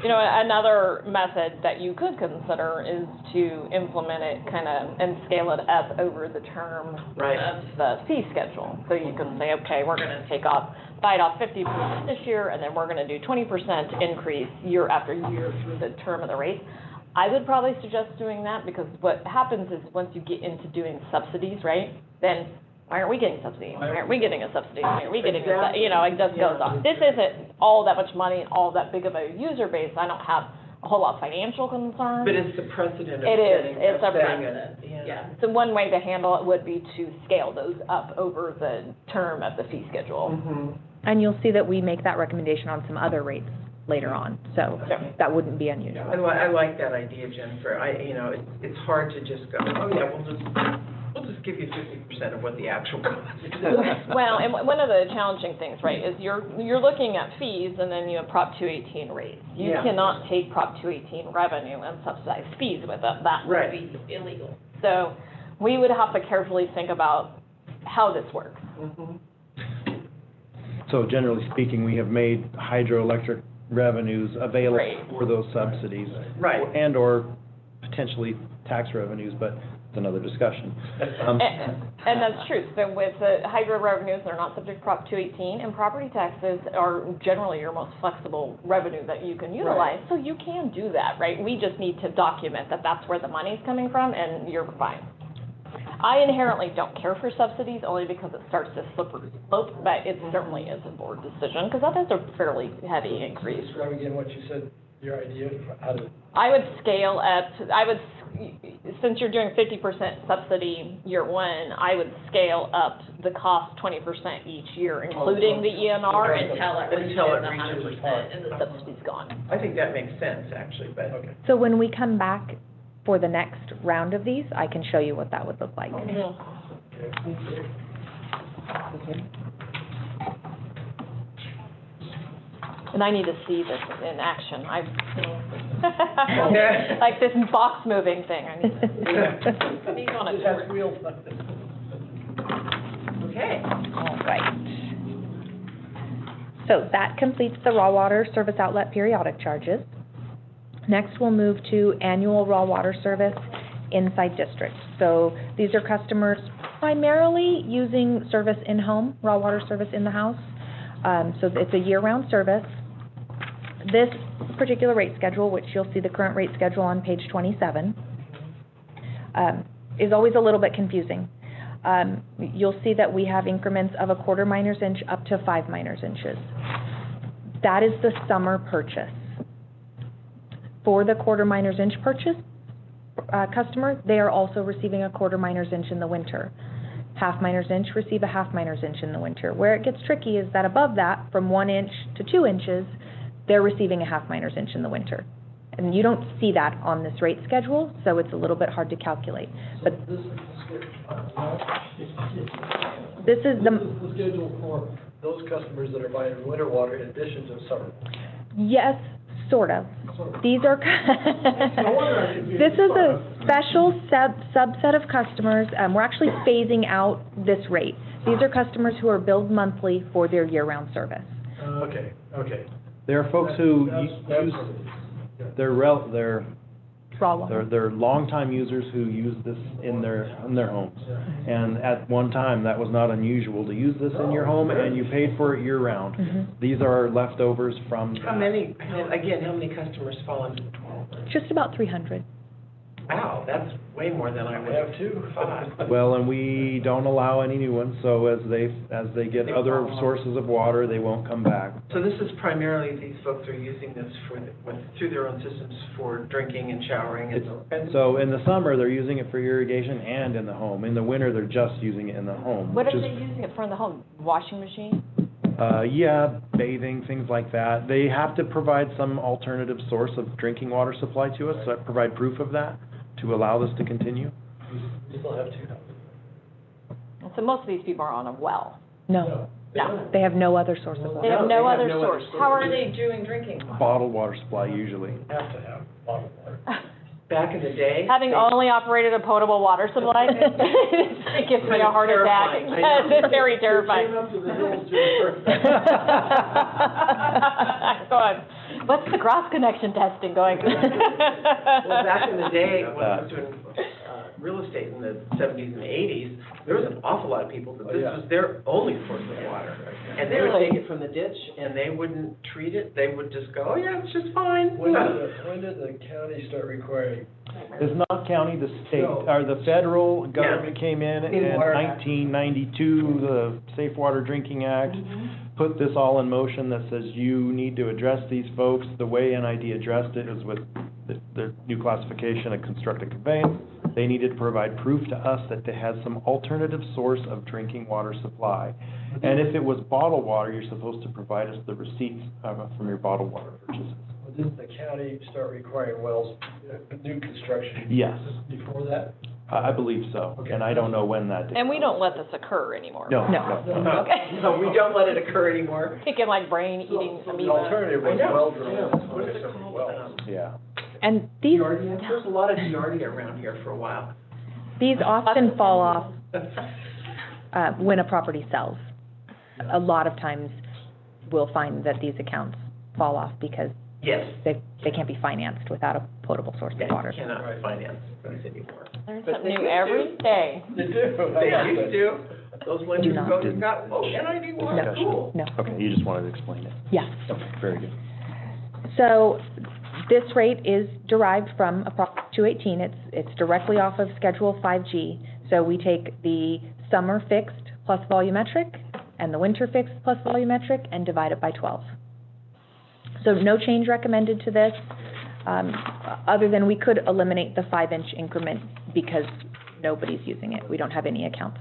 Another method that you could consider is to implement it and scale it up over the term of the fee schedule. So you can say, okay, we're going to bite off 50% this year, and then we're going to do 20% increase year after year through the term of the rate. I would probably suggest doing that, because what happens is once you get into doing subsidies, right, then why aren't we getting subsidy? Why aren't we getting a subsidy? Why aren't we getting a subsidy? It just goes on. This isn't all that much money and all that big of a user base. I don't have a whole lot of financial concerns. But it's the precedent of It is. setting. It's a setting it. precedent. Yeah. So one way to handle it would be to scale those up over the term of the fee schedule. Mm-hmm. And you'll see that we make that recommendation on some other rates later on, so that wouldn't be unusual. I like that idea, Jennifer. It's hard to just go, oh yeah, we'll just give you 50% of what the actual cost is. Well, and one of the challenging things, right, is you're looking at fees, and then you have Prop 218 rates. You cannot take Prop 218 revenue and subsidize fees with it. That would be illegal. So we would have to carefully think about how this works. Mm-hmm. So generally speaking, we have made hydroelectric revenues available for those subsidies. Right. And/or potentially tax revenues, but it's another discussion. And that's true. So with the hydro revenues, they're not subject to Prop 218, and property taxes are generally your most flexible revenue that you can utilize. So you can do that, right? We just need to document that that's where the money's coming from, and you're fine. I inherently don't care for subsidies, only because it starts this slippery slope, but it certainly is a board decision, because that is a fairly heavy increase. Describe again what you said, your idea for how to. I would scale up, since you're doing 50% subsidy year one, I would scale up the cost 20% each year, including the ENR, until it reaches 100% and the subsidy's gone. I think that makes sense, actually, but. Okay. So when we come back for the next round of these, I can show you what that would look like. And I need to see this in action. Like this box moving thing. I need to see on a tour. Okay. All right. So that completes the raw water service outlet periodic charges. Next, we'll move to annual raw water service inside district. So these are customers primarily using service in-home, raw water service in the house. So it's a year-round service. This particular rate schedule, which you'll see the current rate schedule on page 27, is always a little bit confusing. You'll see that we have increments of 1/4 miners inch up to 5 miners inches. That is the summer purchase. For the 1/4 miners inch purchase customer, they are also receiving 1/4 miners inch in the winter. 1/2 miners inch receive 1/2 miners inch in the winter. Where it gets tricky is that above that, from 1 inch to 2 inches, they're receiving 1/2 miners inch in the winter. And you don't see that on this rate schedule, so it's a little bit hard to calculate. But this is the schedule for those customers that are buying winter water in addition to summer. Yes, sort of. These are, this is a special subset of customers. We're actually phasing out this rate. These are customers who are billed monthly for their year-round service. Okay. There are folks who use, they're Raw water. they're longtime users who use this in their homes. And at one time, that was not unusual to use this in your home, and you paid for it year-round. These are leftovers from. How many customers fall into 12? Just about 300. Wow, that's way more than I would have thought. Well, and we don't allow any new ones, so as they get other sources of water, they won't come back. So this is primarily, these folks are using this through their own systems for drinking and showering and. So in the summer, they're using it for irrigation and in the home. In the winter, they're just using it in the home. What are they using it for in the home? Washing machine? Yeah, bathing, things like that. They have to provide some alternative source of drinking water supply to us, so I provide proof of that to allow this to continue. We still have 2 houses. So most of these people are on a well. No, No. they have no other source of They water. have no other source. How are they doing drinking water? Bottled water supply usually. Have to have bottled water. Back in the day? Having only operated a potable water supply, it gives me a heart attack. Terrifying. I know. It's very terrifying. Came up to the hills doing Go on. What's the cross connection testing going? Well, back in the day, when I was doing real estate in the 70s and 80s, there was an awful lot of people that this was their only source of water. And they would Really? take it from the ditch, and they wouldn't treat it. They would just go, oh, yeah, it's just fine. When did the county start requiring? It's not county, the state, No. or the federal government came in Clean Water Act. 1992, the Safe Water Drinking Act, put this all in motion that says you need to address these folks. The way NID addressed it is with the new classification of constructed conveyance. They needed to provide proof to us that they had some alternative source of drinking water supply. And if it was bottled water, you're supposed to provide us the receipts from your bottled water purchases. Well, didn't the county start requiring wells, new construction? Yes. Before that? I believe so, and I don't know when that did. And we don't let this occur anymore. No. Okay. So we don't let it occur anymore. Picking like brain eating So the amoeba. alternative was I know. well drilled. What is it called? Wells. Yeah. And these, There was a lot of Giardia around here for a while. these often fall off when a property sells. A lot of times, we'll find that these accounts fall off because Yes. they can't be financed without a potable source of water. You cannot finance these anymore. Learn But something they new used every to. day. They do. They used to. Those Do winters not. ago, you got, oh, NID water, cool. No, Okay, you just wanted to explain it. yeah. Okay, very good. So this rate is derived from a Prop 218. It's directly off of Schedule 5G. So we take the summer fixed plus volumetric and the winter fixed plus volumetric and divide it by 12. So no change recommended to this, other than we could eliminate the 5-inch increment because nobody's using it. We don't have any accounts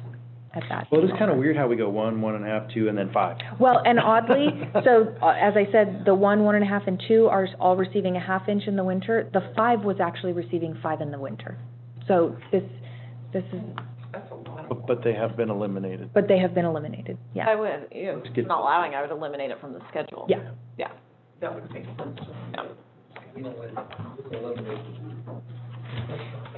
at that. Well, it's kind of weird how we go 1, 1.5, 2, and then 5. Well, and oddly, so as I said, the 1, 1.5, and 2 are all receiving a 1/2 inch in the winter. The 5 was actually receiving 5 in the winter. So this is, That's a lot of. But they have been eliminated. but they have been eliminated, yeah. I would, if it's not allowing, I would eliminate it from the schedule. Yeah. Yeah. That would make sense.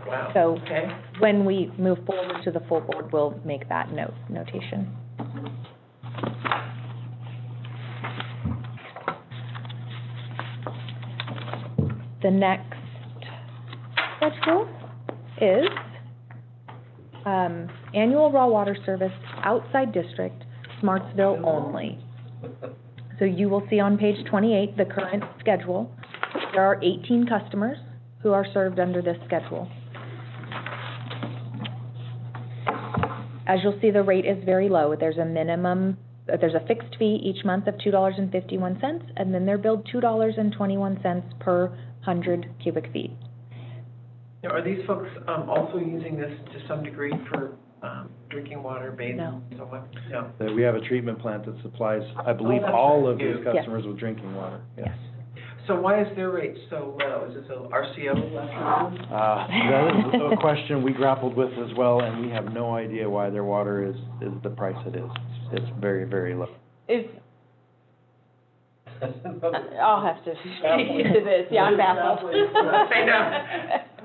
Wow. So Okay. when we move forward to the full board, we'll make that notation. The next schedule is annual raw water service outside district, Smartsville only. So you will see on page 28, the current schedule. There are 18 customers who are served under this schedule. As you'll see, the rate is very low. There's a fixed fee each month of $2.51, and then they're billed $2.21 per 100 cubic feet. Now, are these folks also using this to some degree for drinking water, bathing, No. so on? No. We have a treatment plant that supplies, I believe, that's all right. of these Yes. customers with drinking water. Yes. So why is their rate so low? Is this a RCO left? That is a question we grappled with as well, and we have no idea why their water is the price it is. It's very, very low. If, I'll have to get used to this, yeah, I'm baffled. I know.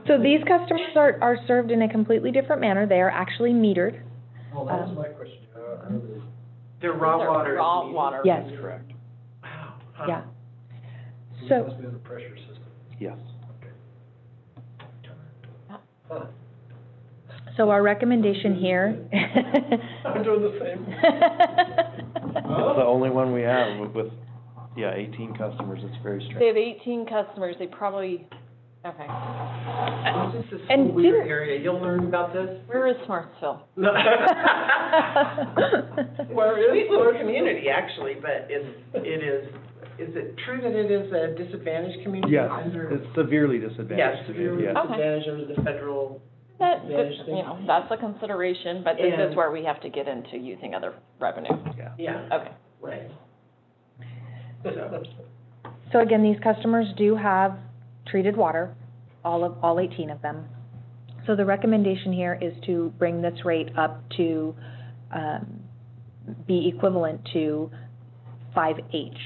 So these customers are served in a completely different manner. They are actually metered. Well, that was my question. Their raw They're water is raw needed? water. Yes, Correct. Wow. Huh. yeah. It So, must be on the pressure system. Yes. Huh. so our recommendation here. I'm doing the same. It's the only one we have with 18 customers. It's very They strange. have 18 customers, they probably, okay. This is a And weird didn't- area. You'll learn about this. Where is Smartsville? Well, it's a little community, actually, but is it true that it is a disadvantaged community? Yes, Under- it's severely disadvantaged. Yes, severely Yes. disadvantaged under the federal That, disadvantage thing. you know, that's a consideration, but this is And- where we have to get into using other revenue. Yeah, Okay. right. So again, these customers do have treated water, all 18 of them. So the recommendation here is to bring this rate up to, be equivalent to 5H,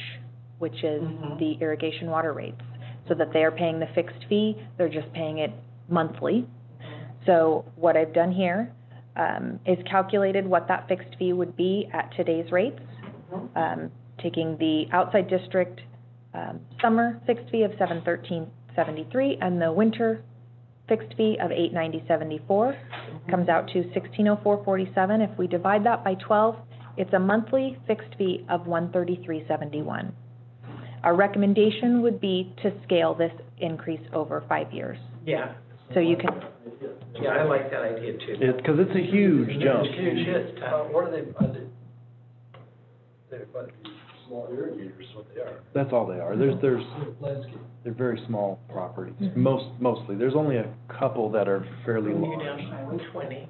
which is Mhm. the irrigation water rates, so that they are paying the fixed fee, they're just paying it monthly. So what I've done here, is calculated what that fixed fee would be at today's rates, taking the outside district, summer fixed fee of $713.73 and the winter fixed fee of $890.74, comes out to $1,604.47. If we divide that by 12, it's a monthly fixed fee of $133.71. Our recommendation would be to scale this increase over 5 years. Yeah, So you can, yeah, I like that idea too. Because it's a huge jump. It's huge, it's tough. What are they might be small irrigators, is what they are. That's all they are. There's Landscape. they're very small properties, mostly. There's only a couple that are fairly When you're down large. Highway 20,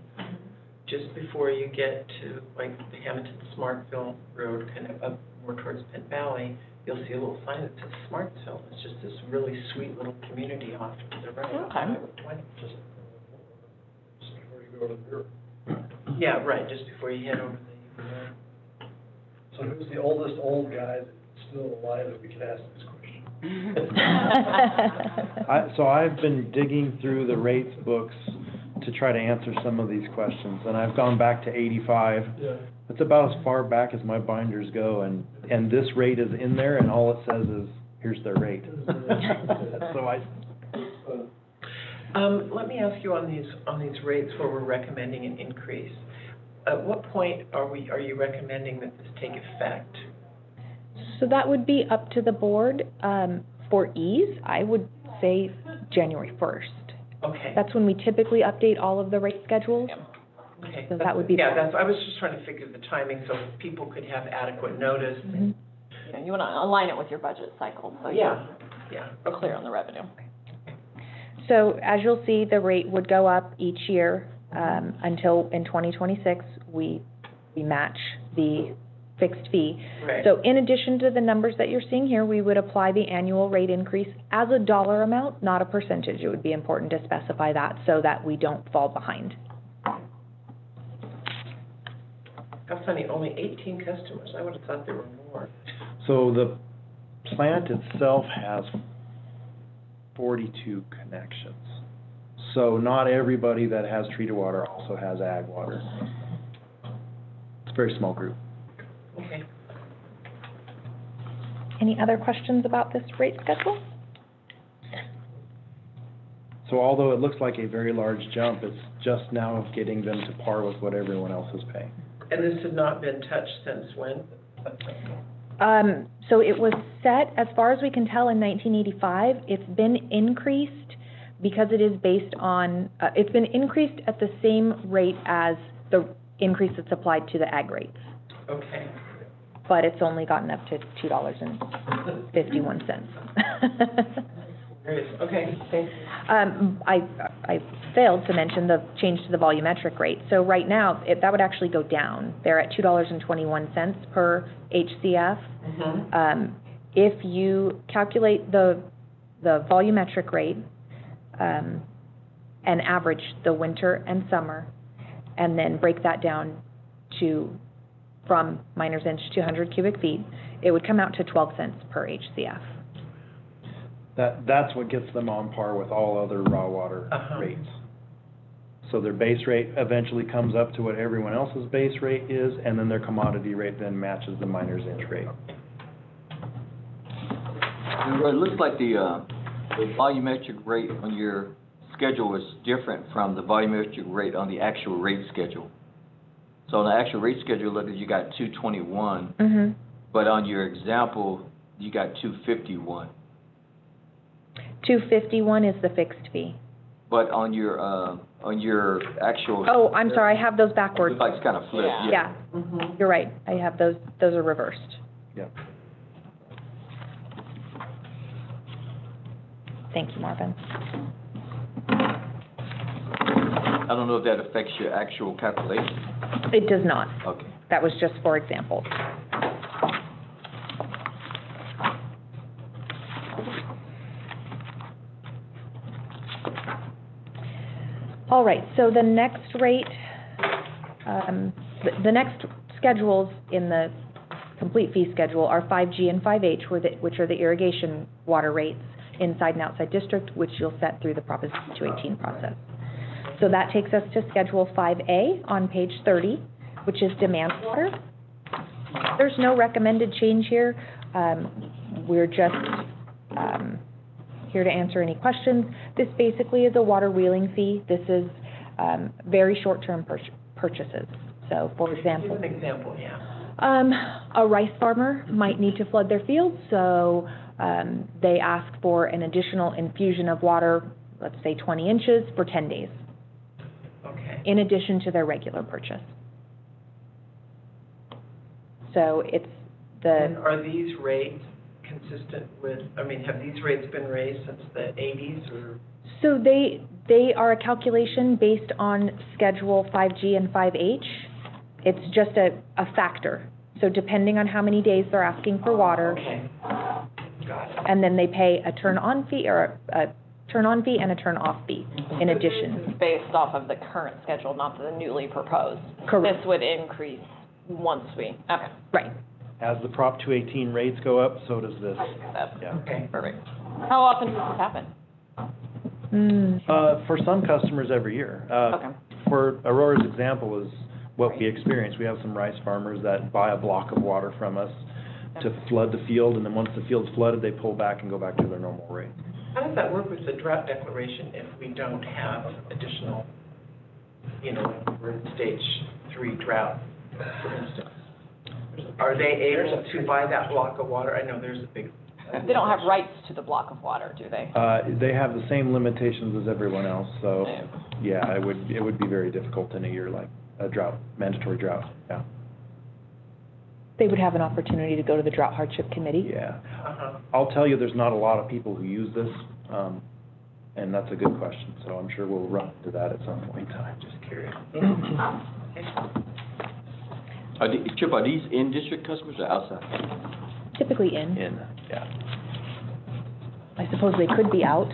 just before you get to like the Hamilton-Smartville Road, kind of up more towards Penn Valley, you'll see a little sign that says Smartsville. It's just this really sweet little community off to the right of Okay. Highway 20. Just before you go to the river. Yeah, right, just before you head over the, So who's the oldest old guy that's still alive that we can ask this question? So I've been digging through the rates books to try to answer some of these questions, and I've gone back to 85. Yeah. It's about as far back as my binders go, and this rate is in there, and all it says is, here's their rate. So let me ask you on these rates where we're recommending an increase. At what point are you recommending that this take effect? so that would be up to the board. For ease, I would say January 1st. Okay. That's when we typically update all of the rate schedules. Okay. So that would be. Yeah, I was just trying to figure the timing so people could have adequate notice. Mhm. Yeah, you want to align it with your budget cycle, so Yeah, you're clear on the revenue. So as you'll see, the rate would go up each year, until in 2026, we match the fixed fee. right. So in addition to the numbers that you're seeing here, we would apply the annual rate increase as a dollar amount, not a percentage. It would be important to specify that so that we don't fall behind. How funny, only 18 customers. I would have thought there were more. So the plant itself has 42 connections. So not everybody that has treated water also has ag water. It's a very small group. Okay. Any other questions about this rate schedule? So although it looks like a very large jump, it's just now getting them to par with what everyone else is paying. And this had not been touched since when? So it was set, as far as we can tell, in 1985. It's been increased because it is based on, it's been increased at the same rate as the increase that's applied to the ag rates. Okay. But it's only gotten up to $2.51. Okay, thanks. I failed to mention the change to the volumetric rate. So right now, that would actually go down. They're at $2.21 per HCF. Mm-hmm. If you calculate the volumetric rate, and average the winter and summer, and then break that down from miner's inch to 100 cubic feet, it would come out to 12 cents per HCF. That's what gets them on par with all other raw water rates. So their base rate eventually comes up to what everyone else's base rate is, and then their commodity rate then matches the miner's inch rate. It looks like the volumetric rate on your schedule is different from the volumetric rate on the actual rate schedule. So on the actual rate schedule, look, you got 221, Mm-hmm. but on your example, you got 251. 251 is the fixed fee. but on your actual. Oh, I'm sorry, I have those It backwards. looks like it's kind of flipped, Yeah. Yeah, Mhm. you're right, I have those are reversed. Yep. Thank you, Marvin. I don't know if that affects your actual calculation. It does not. Okay. That was just for example. All right, so the next rate, the next schedules in the complete fee schedule are 5G and 5H, which are the irrigation water rates inside and outside district, which you'll set through the Proposition 218 process. So that takes us to Schedule 5A on page 30, which is demand water. There's no recommended change here. We're just here to answer any questions. This basically is a water wheeling fee. This is very short-term purchases. So, for example, Give an example, yeah. a rice farmer might need to flood their field, so they ask for an additional infusion of water, let's say 20 inches for 10 days, Okay. in addition to their regular purchase. So it's And the, are these rates consistent with, I mean, have these rates been raised since the 80s or? so they are a calculation based on Schedule 5G and 5H. It's just a factor. So depending on how many days they're asking for water, Okay. Got it. and then they pay a turn-on fee or a turn-on fee and a turn-off fee in addition. Based off of the current schedule, not the newly proposed. Correct. This would increase once we, okay. Right. As the Prop 218 rates go up, so does this. That's Yeah. Okay. perfect. How often does this happen? For some customers every year. Okay. For Aurora's example is what we experience. We have some rice farmers that buy a block of water from us to flood the field, and then once the field's flooded, they pull back and go back to their normal rate. How does that work with the drought declaration if we don't have additional, you know, we're in stage 3 drought, for instance? Are they able to buy that block of water? I know there's a big. They don't have rights to the block of water, do they? They have the same limitations as everyone else, so, yeah, it would be very difficult in a year like a drought, mandatory drought, yeah. They would have an opportunity to go to the Drought Hardship Committee. Yeah. Uh-huh. I'll tell you, there's not a lot of people who use this, and that's a good question, so I'm sure we'll run into that at some point in time. Just curious. Chip, are these in-district customers or outside? Typically in. Yeah. I suppose they could be out.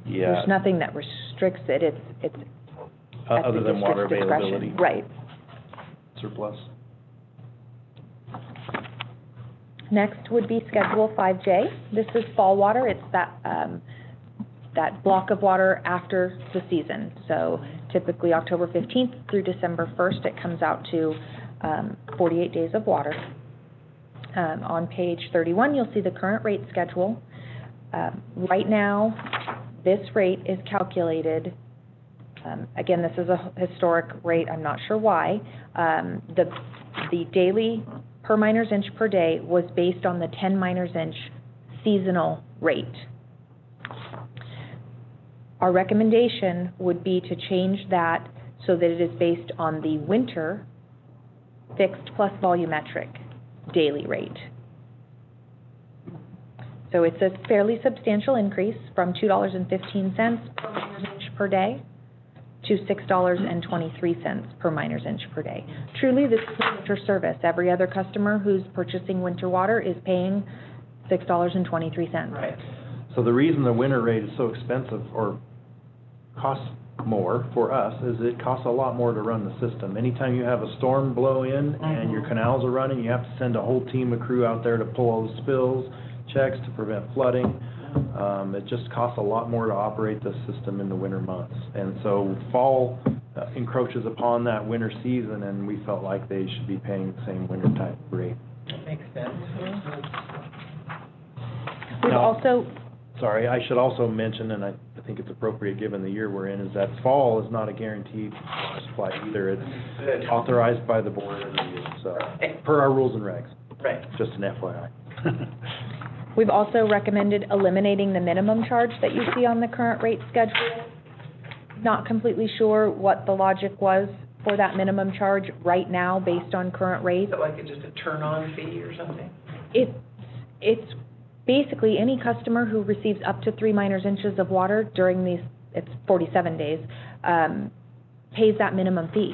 Yeah, There's nothing that restricts it. It's at the other than water district's discretion. availability. Right. Surplus. Next would be Schedule 5J. This is fall water. It's that block of water after the season. So typically October 15th through December 1st, it comes out to 48 days of water. On page 31, you'll see the current rate schedule. Right now, this rate is calculated, again, this is a historic rate, I'm not sure why. The daily per miner's inch per day was based on the 10 miner's inch seasonal rate. Our recommendation would be to change that so that it is based on the winter fixed plus volumetric daily rate. So it's a fairly substantial increase from $2.15 per miner's inch per day to $6.23 per miner's inch per day. Truly, this is a winter service. Every other customer who's purchasing winter water is paying $6.23. Right. So the reason the winter rate is so expensive or costs more for us is it costs a lot more to run the system. Anytime you have a storm blow in and your canals are running, you have to send a whole team of crew out there to pull all the spills, checks to prevent flooding. It just costs a lot more to operate the system in the winter months. And so fall encroaches upon that winter season, and we felt like they should be paying the same winter type rate. That makes sense. We've Now- also, Sorry, I should also mention, and I think it's appropriate given the year we're in, is that fall is not a guaranteed supply either. It's Good. authorized by the board every year, so, Right. per our rules and regs, Right. just an FYI. we've also recommended eliminating the minimum charge that you see on the current rate schedule. not completely sure what the logic was for that minimum charge right now based on current rates. Is it like just a turn-on fee or something? It's basically any customer who receives up to 3 minors inches of water during these, it's 47 days, pays that minimum fee.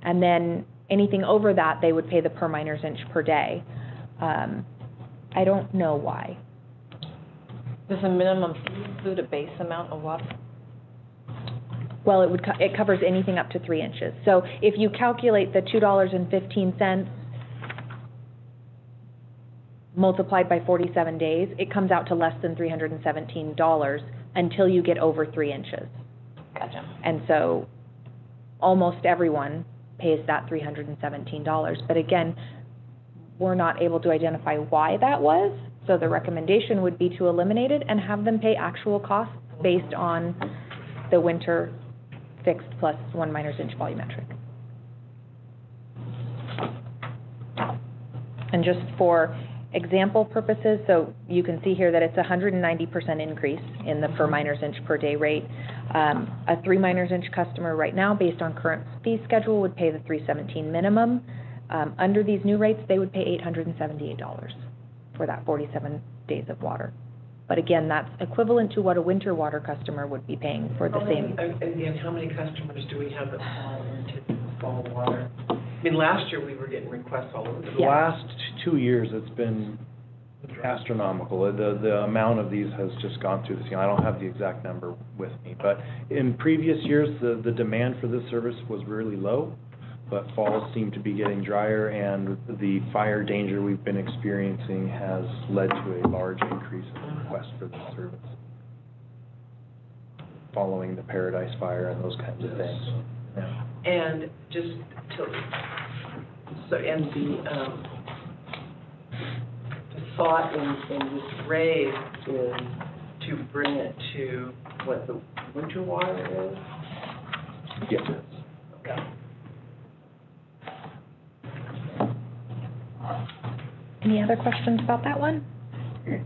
And then anything over that, they would pay the per minors inch per day. I don't know why. Does the minimum fee include a base amount of water? Well, it covers anything up to 3 inches. So if you calculate the $2.15 multiplied by 47 days, it comes out to less than $317 until you get over 3 inches. Gotcha. And so almost everyone pays that $317. But again, we're not able to identify why that was. So the recommendation would be to eliminate it and have them pay actual costs based on the winter fixed plus 1 minors inch volumetric. And just for example purposes, so you can see here that it's 190% increase in the per minors inch per day rate. A 3 minors inch customer right now, based on current fee schedule, would pay the $317 minimum. Under these new rates, they would pay $878 for that 47 days of water. But again, that's equivalent to what a winter water customer would be paying for the same. Again, how many customers do we have that fall into fall water? I mean, last year we were getting requests all over the place. The last 2 years, it's been astronomical. The amount of these has just gone through the ceiling. I don't have the exact number with me, but in previous years, the demand for this service was really low, but falls seem to be getting drier, and the fire danger we've been experiencing has led to a large increase in requests for this service, following the Paradise Fire and those kinds of things. Yeah. And just to, so, and the thought in this raise is to bring it to what the winter water is? Yes. Okay. Any other questions about that one? Okay.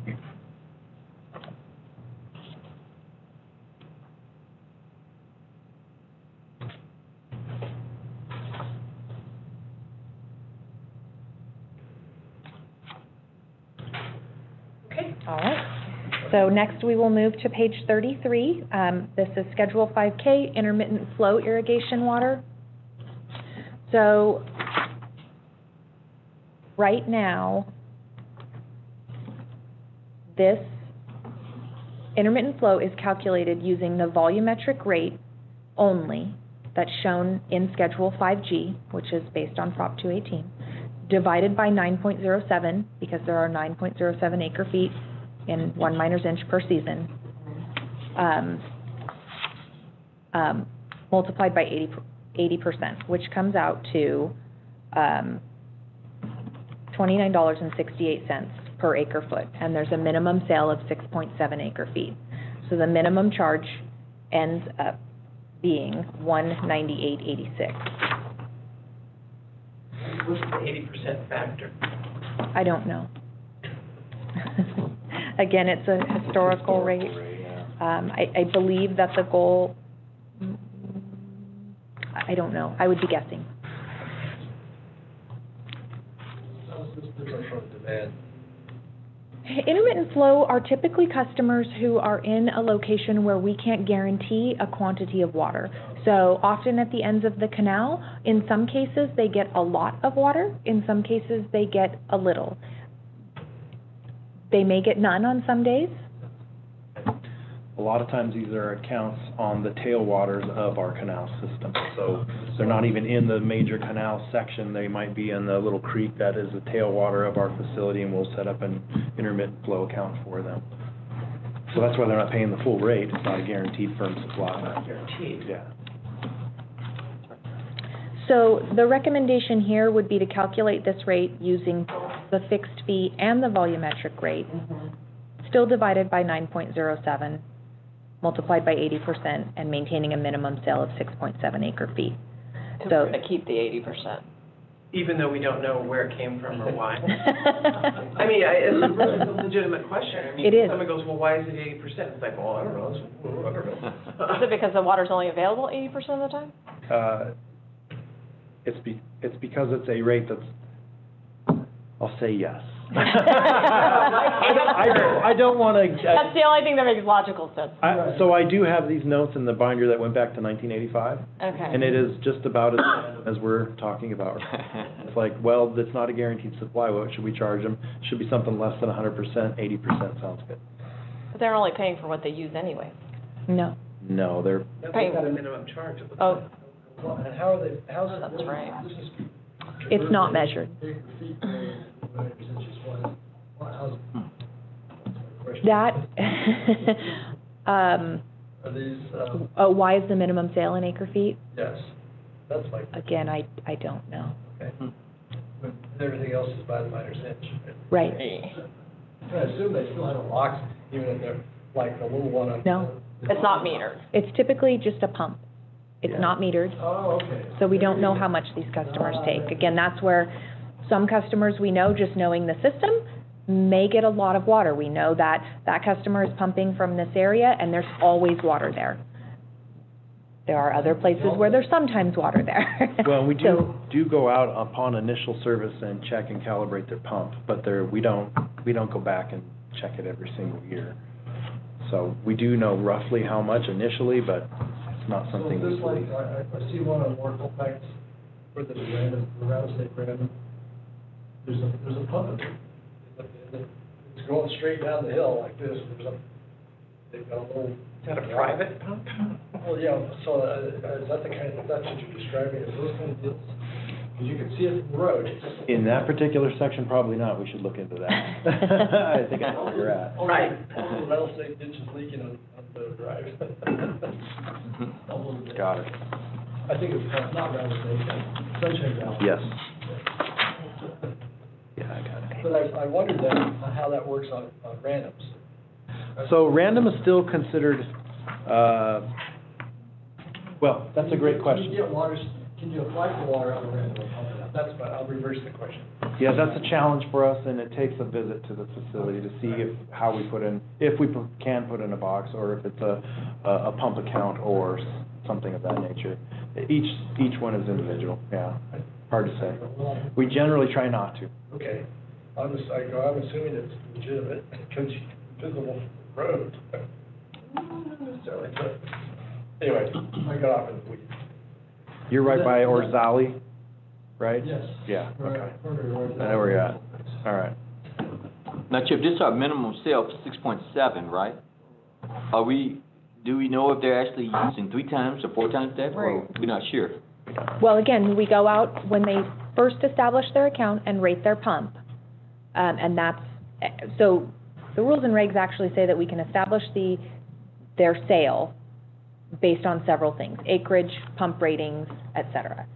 All right. So next we will move to page 33. This is Schedule 5K, Intermittent Flow Irrigation Water. So right now, this intermittent flow is calculated using the volumetric rate only that's shown in Schedule 5G, which is based on Prop 218, divided by 9.07, because there are 9.07 acre feet in 1 minors inch per season, multiplied by 80%, which comes out to $29.68 per acre foot, and there's a minimum sale of 6.7 acre feet. So the minimum charge ends up being $198.86. What's the 80% factor? I don't know. Again, it's a historical rate. I believe that the goal, I don't know, I would be guessing. Different from demand. Intermittent flow are typically customers who are in a location where we can't guarantee a quantity of water. So often at the ends of the canal, in some cases they get a lot of water, in some cases they get a little. They may get none on some days. A lot of times these are accounts on the tailwaters of our canal system. So they're not even in the major canal section. They might be in the little creek that is the tailwater of our facility, and we'll set up an intermittent flow account for them. So that's why they're not paying the full rate. It's not a guaranteed firm supply. Not guaranteed. Yeah. So the recommendation here would be to calculate this rate using the fixed fee and the volumetric rate, still divided by 9.07. multiplied by 80% and maintaining a minimum sale of 6.7 acre feet. So to keep the 80%. Even though we don't know where it came from or why. I mean, it's a really legitimate question. I mean, It is. Someone goes, well, why is it 80%? It's like, well, I don't know. I don't know. Is it because the water's only available 80% of the time? It's because it's a rate that's, I'll say yes. I don't want to. That's the only thing that makes logical sense. So I do have these notes in the binder that went back to 1985. Okay. And it is just about as we're talking about. It's like, well, it's not a guaranteed supply. What should we charge them? Should be something less than 100%. 80% sounds good. But they're only paying for what they use anyway. No. No, they're. That's Paying. not a minimum charge. Oh, Well, and how are they, how's it? That's right. This is. It's not measured. Acre feet, whatever percentage is what, how's it? Question. That, Are these, why is the minimum sale in acre feet? yes, that's my, Again, I don't know. okay. But everything else is by the miner's inch. Right. I assume they still have a box, even if they're, like, the little one on. No. it's not metered. It's typically just a pump. It's Yeah. not metered, Oh, okay. so we don't know how much these customers take. Again, that's where some customers we know, just knowing the system, may get a lot of water. We know that that customer is pumping from this area, and there's always water there. There are other places where there's sometimes water there. Well, we So- do go out upon initial service and check and calibrate their pump, but we don't go back and check it every single year. So we do know roughly how much initially, but it's not something So we this, like, believe. I see one on Oracle Facts, where there's random, around state random, there's a pump in it. It's going straight down the hill like this, they've got a little. Is that a private pump? Well, yeah, so is that the kind of, that's what you're describing, is those kind of deals? Because you can see it from the road. In that particular section, probably not. We should look into that. I think I know where you're at. Right. All the rattlesnake ditches leaking on the drive. Got it. I think it's not rattlesnake, Sunshine Valley. Yes. Yeah, I got it. But I wondered then how that works on randoms. So random is still considered, well, that's a great question. Can you get waters, can you apply for water on a random? That's fine, I'll reverse the question. Yeah, that's a challenge for us, and it takes a visit to the facility to see how we put in, if we can put in a box, or if it's a pump account or something of that nature. Each one is individual, yeah, hard to say. We generally try not to. Okay, I'm assuming it's legitimate, because you visible road. Not necessarily, but anyway, I got off in the weeds. You're right by Orzali, right? Yes. Yeah, okay. Right. I know where you're at. All right. Now, Chip, this is our minimum sale of 6.7, right? Do we know if they're actually using 3 times or 4 times that, or we're not sure? Well, again, we go out when they first establish their account and rate their pump. And that's, so the rules and regs actually say that we can establish their sale based on several things: acreage, pump ratings, et cetera,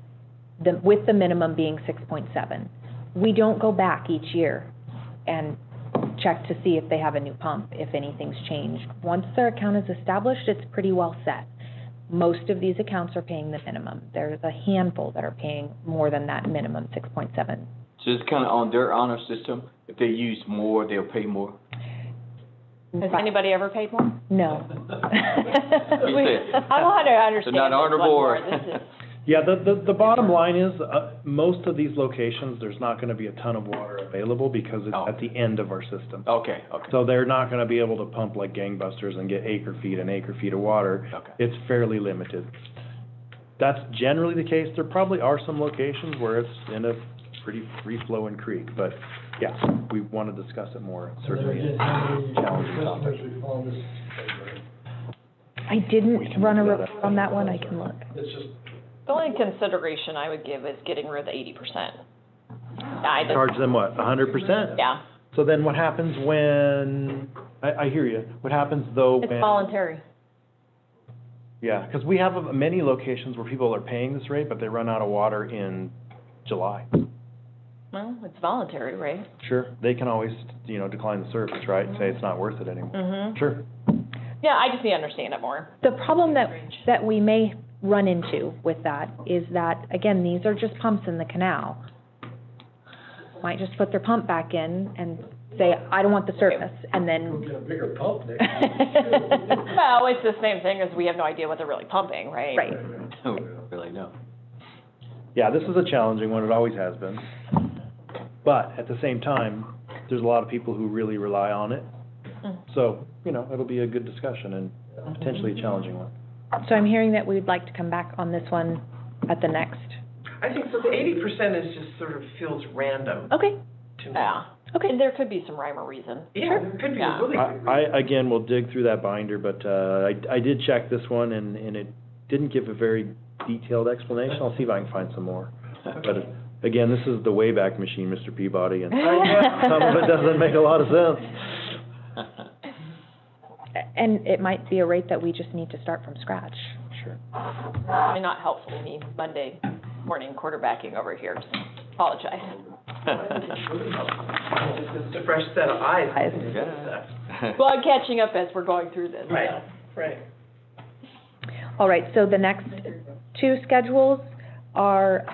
with the minimum being 6.7. We don't go back each year and check to see if they have a new pump, if anything's changed. Once their account is established, it's pretty well set. Most of these accounts are paying the minimum. There's a handful that are paying more than that minimum 6.7. So it's kind of on their honor system. If they use more, they'll pay more. Has anybody ever paid more? No. I want to understand. They're not this one honorable more. or- This is- Yeah, the bottom line is, most of these locations, there's not gonna be a ton of water available because it's at the end of our system. Okay. So they're not gonna be able to pump like gangbusters and get acre feet and acre feet of water. Okay. It's fairly limited. That's generally the case. There probably are some locations where it's in a pretty free-flowing creek, but yeah, we wanna discuss it more, certainly. And there again, how many Challenging customers topic. we fall in this category? I We didn't can run a look at report on that one, I can look. It's just, The only consideration I would give is getting rid of the 80%. I just, Charge them what, 100%? yeah, So then what happens when, I hear you, what happens though it's when? voluntary. Yeah, because we have many locations where people are paying this rate, but they run out of water in July. Well, it's voluntary, right? Sure, they can always, decline the service, right, and say it's not worth it anymore. Mm-hmm. Sure. Yeah, I just need to understand it more. The problem that we may run into with that is that, again, these are just pumps in the canal. Might just put their pump back in and say, I don't want the service, and We'll then, get a bigger pump next year. Well, it's the same thing as we have no idea what they're really pumping, right? right. We don't really know. Yeah, this is a challenging one, it always has been. But at the same time, there's a lot of people who really rely on it. Mhm. So, it'll be a good discussion and potentially a challenging one. So I'm hearing that we'd like to come back on this one at the next. I think so, the 80% is just sort of feels random Okay, to me. Yeah. okay. And there could be some rhyme or reason. Yeah, there could be a Yeah. really good reason. I again, will dig through that binder, but, I did check this one and it didn't give a very detailed explanation. I'll see if I can find some more. But again, this is the Wayback Machine, Mr. Peabody, and some of it doesn't make a lot of sense. And it might be a rate that we just need to start from scratch. Sure. Probably not helpful to me Monday morning quarterbacking over here, so apologize. Just a fresh set of eyes. Well, I'm catching up as we're going through this. Right, right. All right, so the next two schedules are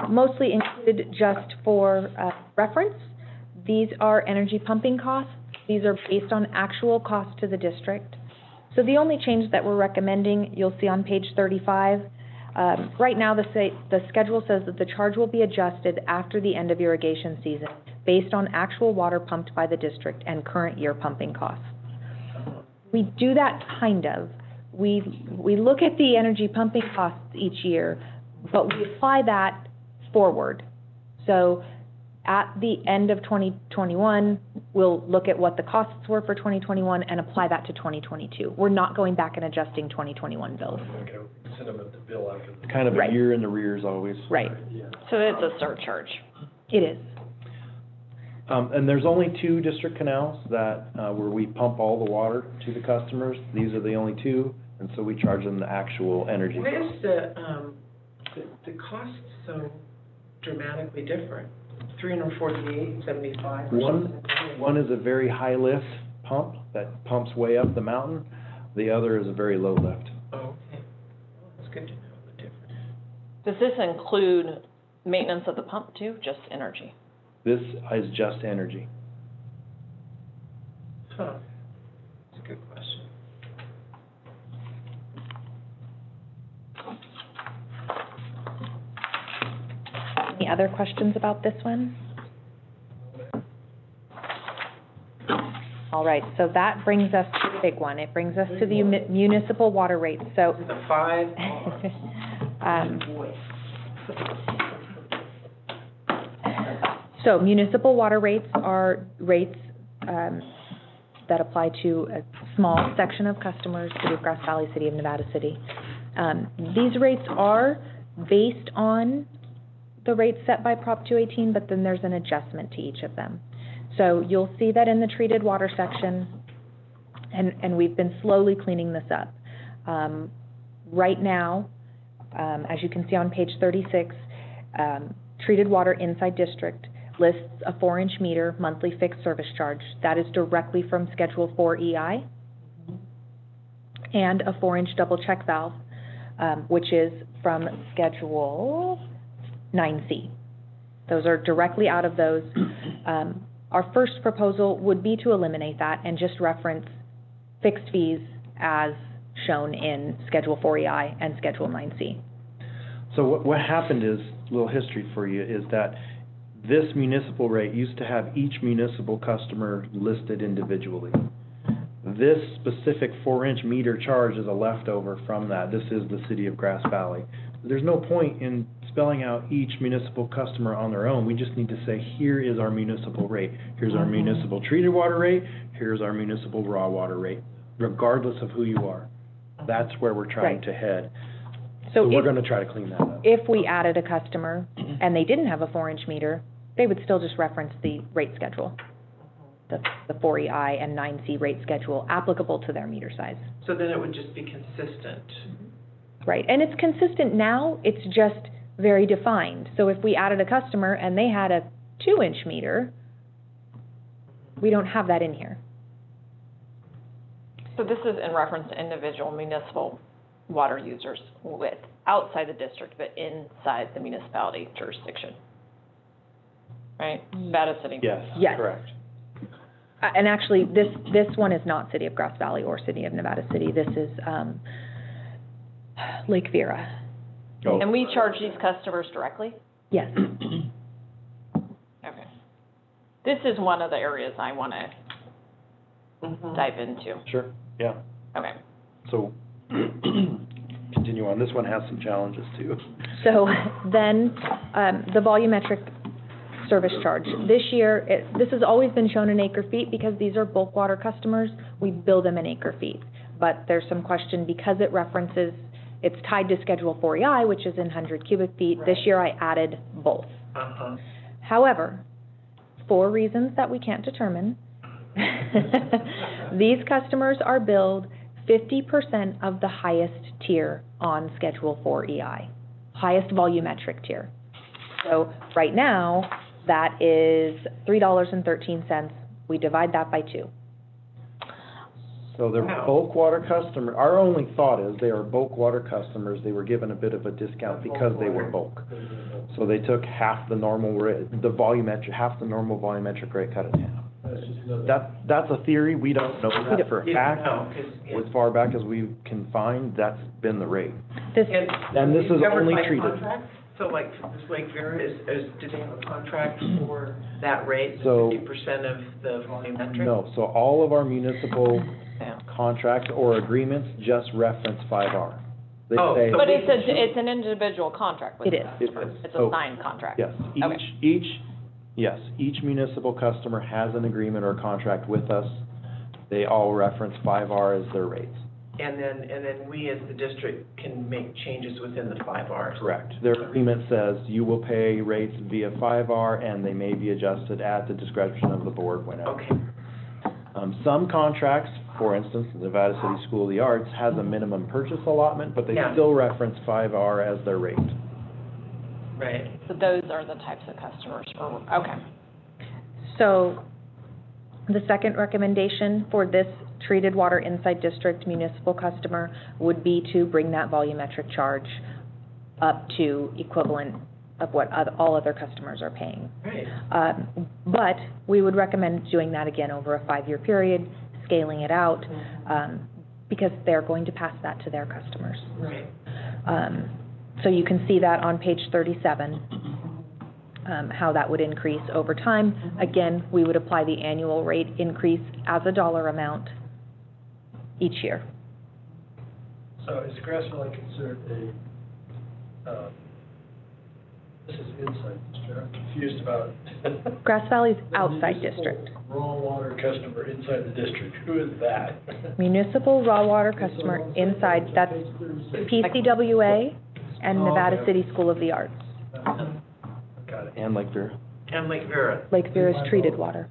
mostly included just for reference. These are energy pumping costs. These are based on actual cost to the district. So the only change that we're recommending, you'll see on page 35, right now the schedule says that the charge will be adjusted after the end of irrigation season based on actual water pumped by the district and current year pumping costs. We do that kind of. We look at the energy pumping costs each year, but we apply that forward. So at the end of 2021, we'll look at what the costs were for 2021 and apply that to 2022. We're not going back and adjusting 2021 bills. Okay, send them the bill after the. Kind of a Right. year in arrears always. Right, Yeah. So it's a surcharge. it is. And there's only 2 district canals that, where we pump all the water to the customers. These are the only 2, and so we charge them the actual energy. Why is the cost so dramatically different? 348, 75 or something? One is a very high lift pump that pumps way up the mountain. The other is a very low lift. Oh, okay. Well, that's good to know the difference. Does this include maintenance of the pump too, just energy? This is just energy. Huh. That's a good question. Any other questions about this one? All right, so that brings us to the big one. It brings us to the municipal water rates. So, The 5. um, so municipal water rates are rates that apply to a small section of customers, City of Grass Valley, City of Nevada City. These rates are based on the rates set by Prop 218, but then there's an adjustment to each of them. So you'll see that in the treated water section, and we've been slowly cleaning this up. Right now, as you can see on page 36, treated water inside district lists a 4-inch meter monthly fixed service charge. That is directly from Schedule 4 EI, and a 4-inch double check valve, which is from Schedule 9C. Those are directly out of those. Our first proposal would be to eliminate that and just reference fixed fees as shown in Schedule 4 EI and Schedule 9C. So what happened is, a little history for you, is that this municipal rate used to have each municipal customer listed individually. This specific 4-inch meter charge is a leftover from that. This is the City of Grass Valley. There's no point in spelling out each municipal customer on their own. We just need to say, here is our municipal rate. Here's our municipal treated water rate. Here's our municipal raw water rate, regardless of who you are. That's where we're trying Right. to head. So So we're if, going to try to clean that up. if we added a customer and they didn't have a 4-inch meter, they would still just reference the rate schedule, the 4 EI and 9C rate schedule applicable to their meter size. So then it would just be consistent. Right, and it's consistent now, it's just very defined. So if we added a customer and they had a 2-inch meter, we don't have that in here. So this is in reference to individual municipal water users with outside the district but inside the municipality jurisdiction. Right? Nevada City. Yes, Yes. correct. And actually, this one is not City of Grass Valley or City of Nevada City. This is Lake Vera. Oh. And we charge these customers directly? Yes. Okay. This is one of the areas I want to dive into. Sure, yeah. Okay. So, continue on. This one has some challenges too. So then, the volumetric service charge. This year, this has always been shown in acre feet because these are bulk water customers. We bill them in acre feet. But there's some question because it references, it's tied to Schedule 4EI, which is in 100 cubic feet. This year I added both. However, for reasons that we can't determine, these customers are billed 50% of the highest tier on Schedule 4EI, highest volumetric tier. So right now, that is $3.13. We divide that by 2. So they're bulk water customer, our only thought is they are bulk water customers, they were given a bit of a discount because they were bulk. So they took half the normal rate, half the normal volumetric rate, cut it in half. That's a theory, we don't know that for a fact. As far back as we can find, that's been the rate. And this is only treated. So like this Lake Vera did they have a contract for that rate, So- 50% of the volumetric? No, so all of our municipal contracts or agreements just reference 5R. They Oh, say, so But it's an individual contract with It is. the It customer. is. It's So- a signed contract. yes, each municipal customer has an agreement or contract with us. They all reference 5R as their rates. And then we as the district can make changes within the 5Rs. Correct. Their agreement says you will pay rates via 5R and they may be adjusted at the discretion of the board whenever. Okay. Some contracts, for instance, the Nevada City School of the Arts has a minimum purchase allotment, but they Yeah. still reference 5R as their rate. Right. So those are the types of customers okay. So the second recommendation for this treated water inside district municipal customer would be to bring that volumetric charge up to equivalent of what all other customers are paying. Right. But we would recommend doing that again over a 5-year period, scaling it out, because they're going to pass that to their customers. Right. So you can see that on page 37, how that would increase over time. Again, we would apply the annual rate increase as a dollar amount each year. So is Grass Valley considered this is inside district, I'm confused about. Grass Valley's outside district. Raw water customer inside the district, who is that? Municipal raw water customer inside, that's PCWA and Nevada City School of the Arts. Got it. And Lake Vera. And Lake Vera. Lake Vera's treated water.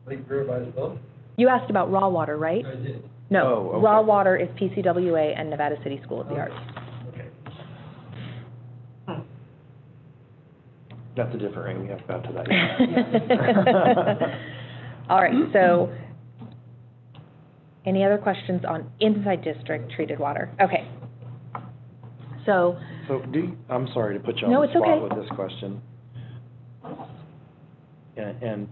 Lake Vera buys both? You asked about raw water, right? I did. No, Oh, okay. raw water is PCWA and Nevada City School of the Arts. Okay. That's a different rate, we haven't got to that yet. All right, so any other questions on inside district treated water? Okay. So, So I'm sorry to put you No, on the it's okay. spot with this question. And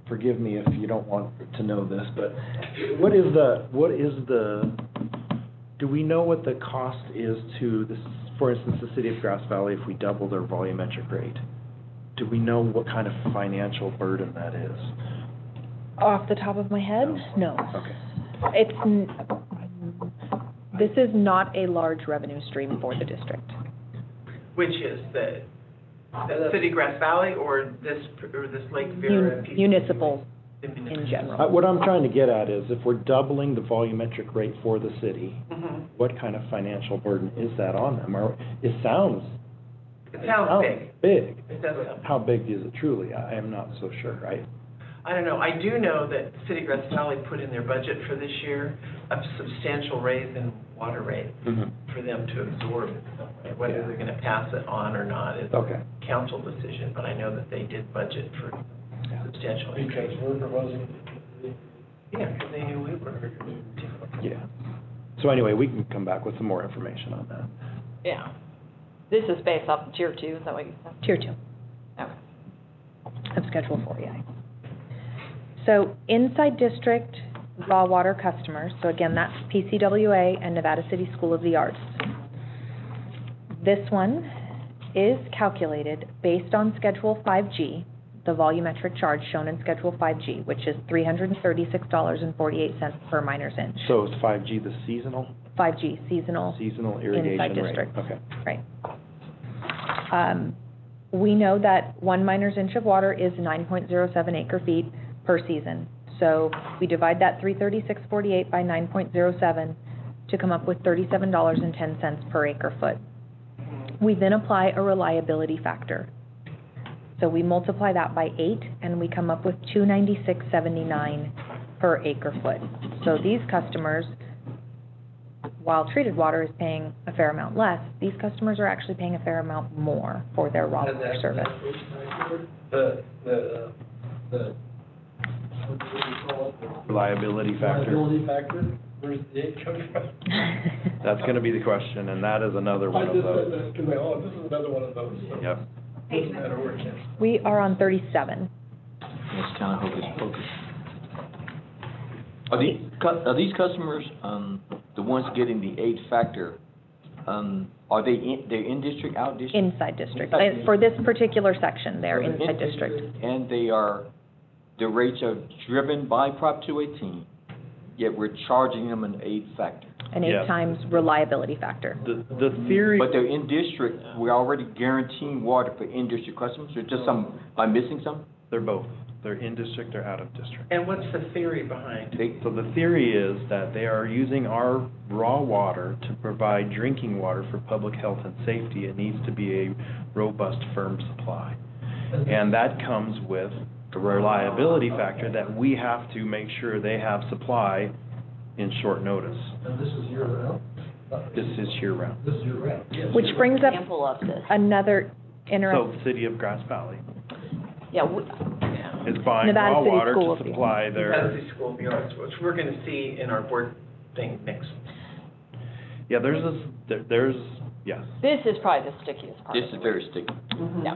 forgive me if you don't want to know this, but do we know what the cost is to this, for instance, the city of Grass Valley, if we double their volumetric rate? Do we know what kind of financial burden that is? off the top of my head, no. Okay. This is not a large revenue stream for the district. Which is the City Grass Valley or this Lake Vera? Municipal The municipal. in general. What I'm trying to get at is if we're doubling the volumetric rate for the city, Mhm. what kind of financial burden is that on them? Or it sounds It sounds big. big. It does sound. How big is it truly? I am not so sure. I don't know. I do know that City Grass Valley put in their budget for this year a substantial raise in water rate for them to absorb it. Whether they're going to pass it on or not is Okay. a council decision, but I know that they did budget for substantial increase. Because Werber wasn't. Yeah, because they knew we were. Yeah. So anyway, we can come back with some more information on that. Yeah. This is based off of tier 2, is that what you said? Tier 2 Okay. of Schedule 4EI. So inside district raw water customers, so again, that's PCWA and Nevada City School of the Arts. This one is calculated based on Schedule 5G, the volumetric charge shown in Schedule 5G, which is $336.48 per miner's inch. So is 5G the seasonal? 5G, seasonal. Seasonal irrigation Inside rate. district. Okay. Right. We know that 1 miner's inch of water is 9.07 acre feet per season. So we divide that 336.48 by 9.07 to come up with $37.10 per acre foot. We then apply a reliability factor. So we multiply that by 8 and we come up with $296.79 per acre foot. So these customers, while treated water is paying a fair amount less, these customers are actually paying a fair amount more for their raw water service. The what do you call it? Reliability factor. Reliability factor, where's the 8 coming from? That's gonna be the question, and that is another one of I just said those. that, because this is another one of those. So Yep. doesn't matter where it is. We are on 37. It's kind of hocus pocus. Are these customers, the ones getting the 8 factor, are they they're in district, out district? Inside district. For this particular section, they're So inside district. And the rates are driven by Prop 218, yet we're charging them an 8 factor. An 8 Yeah. times reliability factor. The theory. But they're in district, we're already guaranteeing water for in-district customers, or just some, by missing some? They're both. They're in district or out of district. And what's the theory behind? So the theory is that they are using our raw water to provide drinking water for public health and safety. It needs to be a robust, firm supply. And that comes with the reliability factor that we have to make sure they have supply in short notice. And this is year round? This is year-round. This is year round, yes. Which brings up Example of this. another So interesting, the city of Grass Valley Yeah, is buying Nevada raw City water School to of the supply Nevada their, City School of the Arts, which we're gonna see in our board thing next. yeah, there's, yes. this is probably the stickiest part. This is very sticky. Yeah,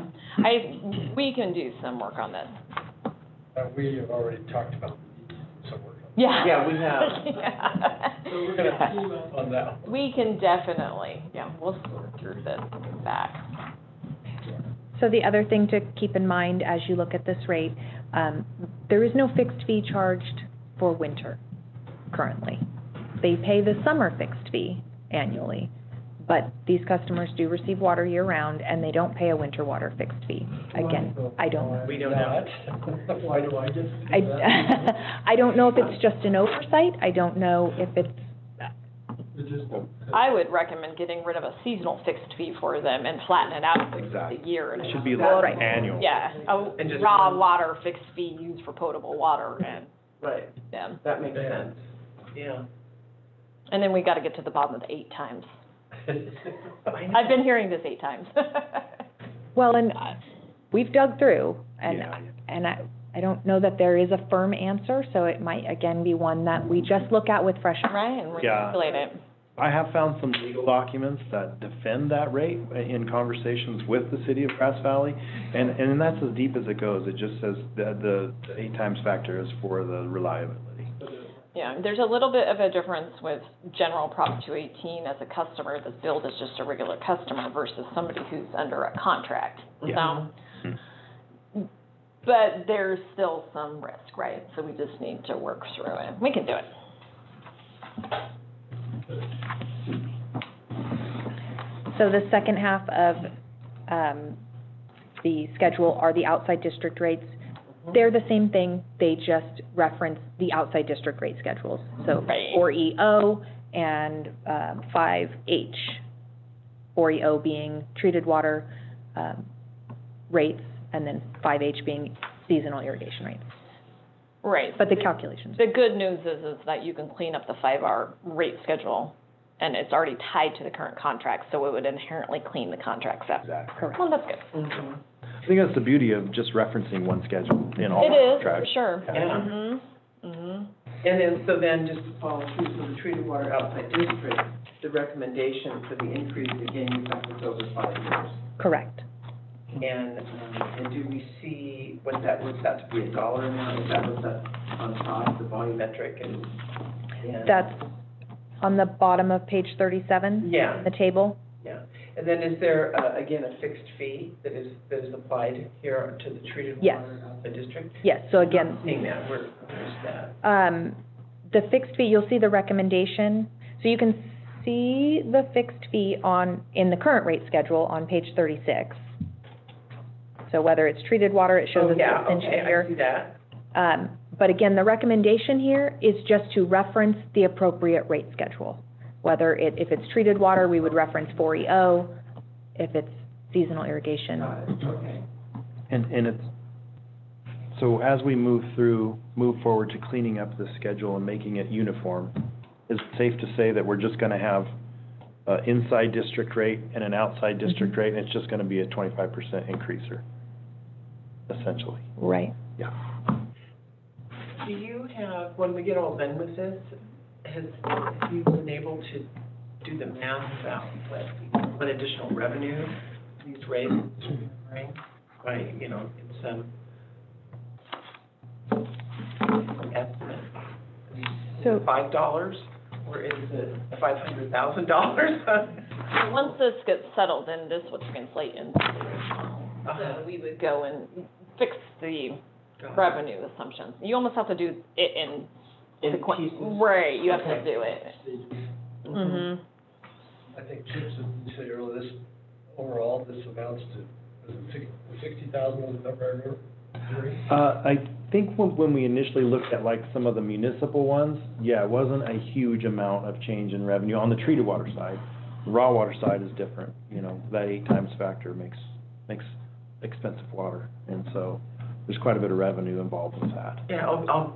we can do some work on this. We have already talked about some work on Yeah. Yeah, we have. Yeah. So we're gonna team up on that one. We can definitely, we'll sort through this back. so the other thing to keep in mind as you look at this rate, there is no fixed fee charged for winter currently. They pay the summer fixed fee annually, but these customers do receive water year-round, and they don't pay a winter water fixed fee. Again, I don't know. We don't know. Why do I get to do that? I don't know if it's just an oversight. I don't know if it's, It just, I would recommend getting rid of a seasonal fixed fee for them and flatten it out for Exactly. the year. It should be Right. annual. Yeah, And a just raw one- water fixed fee used for potable water and, Right, that makes Yeah. sense. Yeah. and then we gotta get to the bottom of the 8 times. I know. I've been hearing this 8 times. well, and we've dug through, and, Yeah. and I don't know that there is a firm answer, so it might, again, be one that we just look at with fresh eyes. Right, and Yeah. recalculate it. I have found some legal documents that defend that rate in conversations with the city of Grass Valley, and that's as deep as it goes. It just says that the 8 times factor is for the reliability. Yeah, there's a little bit of a difference with general Prop 218 as a customer that's billed as just a regular customer versus somebody who's under a contract. Yeah. So, but there's still some risk, right? So we just need to work through it. We can do it. So the second half of the schedule are the outside district rates. They're the same thing, they just reference the outside district rate schedules. So Right. 4EO and 5H. 4EO being treated water rates, and then 5H being seasonal irrigation rates. Right. But the calculations. The good news is that you can clean up the 5R rate schedule, and it's already tied to the current contract, so it would inherently clean the contracts up. Exactly. Correct. Well, that's good. Mhm. I think that's the beauty of just referencing one schedule in all It is, for contracts. sure. Yeah. Mm-hmm, mm-hmm. And then just to follow through, so the treated water outside district, the recommendation for the increase, again, you have to go over 5 years. Correct. And do we see, what's that to be a dollar amount? Is that what's that on top, the volumetric and? That's on the bottom of page 37? Yeah. The table? Yeah. And then is there, again, a fixed fee that is applied here to the treated Yes. water outside district? Yes, so again, Seeing that, where's that? the fixed fee, you'll see the recommendation. So you can see the fixed fee in the current rate schedule on page 36. So whether it's treated water, it shows Oh, us yeah, it's okay, I see that. But again, the recommendation here is just to reference the appropriate rate schedule. Whether if it's treated water, we would reference 4EO. If it's seasonal irrigation. Got it, okay. And it's, so as we move forward to cleaning up the schedule and making it uniform, is it safe to say that we're just gonna have an inside district rate and an outside district rate, and it's just gonna be a 25% increaser, essentially? Right. Yeah. Do you have, when we get all done with this, have you been able to do the math about what additional revenue these rates bring? By, it's some estimate. So $5, or is it $500,000? Once this gets settled, then this would translate into, so we would go and fix the revenue assumptions. You almost have to do it in pieces. Right, you have to Okay. do it. Mm-hmm. I think Chip said, earlier, this, overall, this amounts to, is it 60,000 was the number I remember? I think when we initially looked at like some of the municipal ones, yeah, it wasn't a huge amount of change in revenue on the treated water side. The raw water side is different, that 8 times factor makes expensive water, and so there's quite a bit of revenue involved with that. Yeah, I'm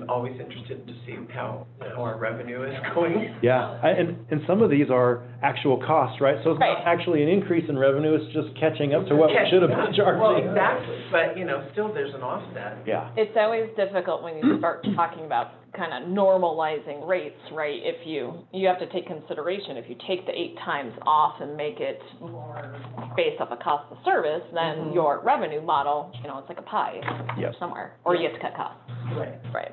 always interested to see how our revenue is going. Yeah, and some of these are actual costs, right? So it's not Right. actually an increase in revenue, it's just catching up to what we should have been charging. Well, exactly, but, still there's an offset. Yeah. It's always difficult when you start talking about kind of normalizing rates, right? If you have to take consideration, if you take the 8 times off and make it more based off a cost of service, then your revenue model, it's like a pie Yep. somewhere, or you have to cut costs. Right. Right.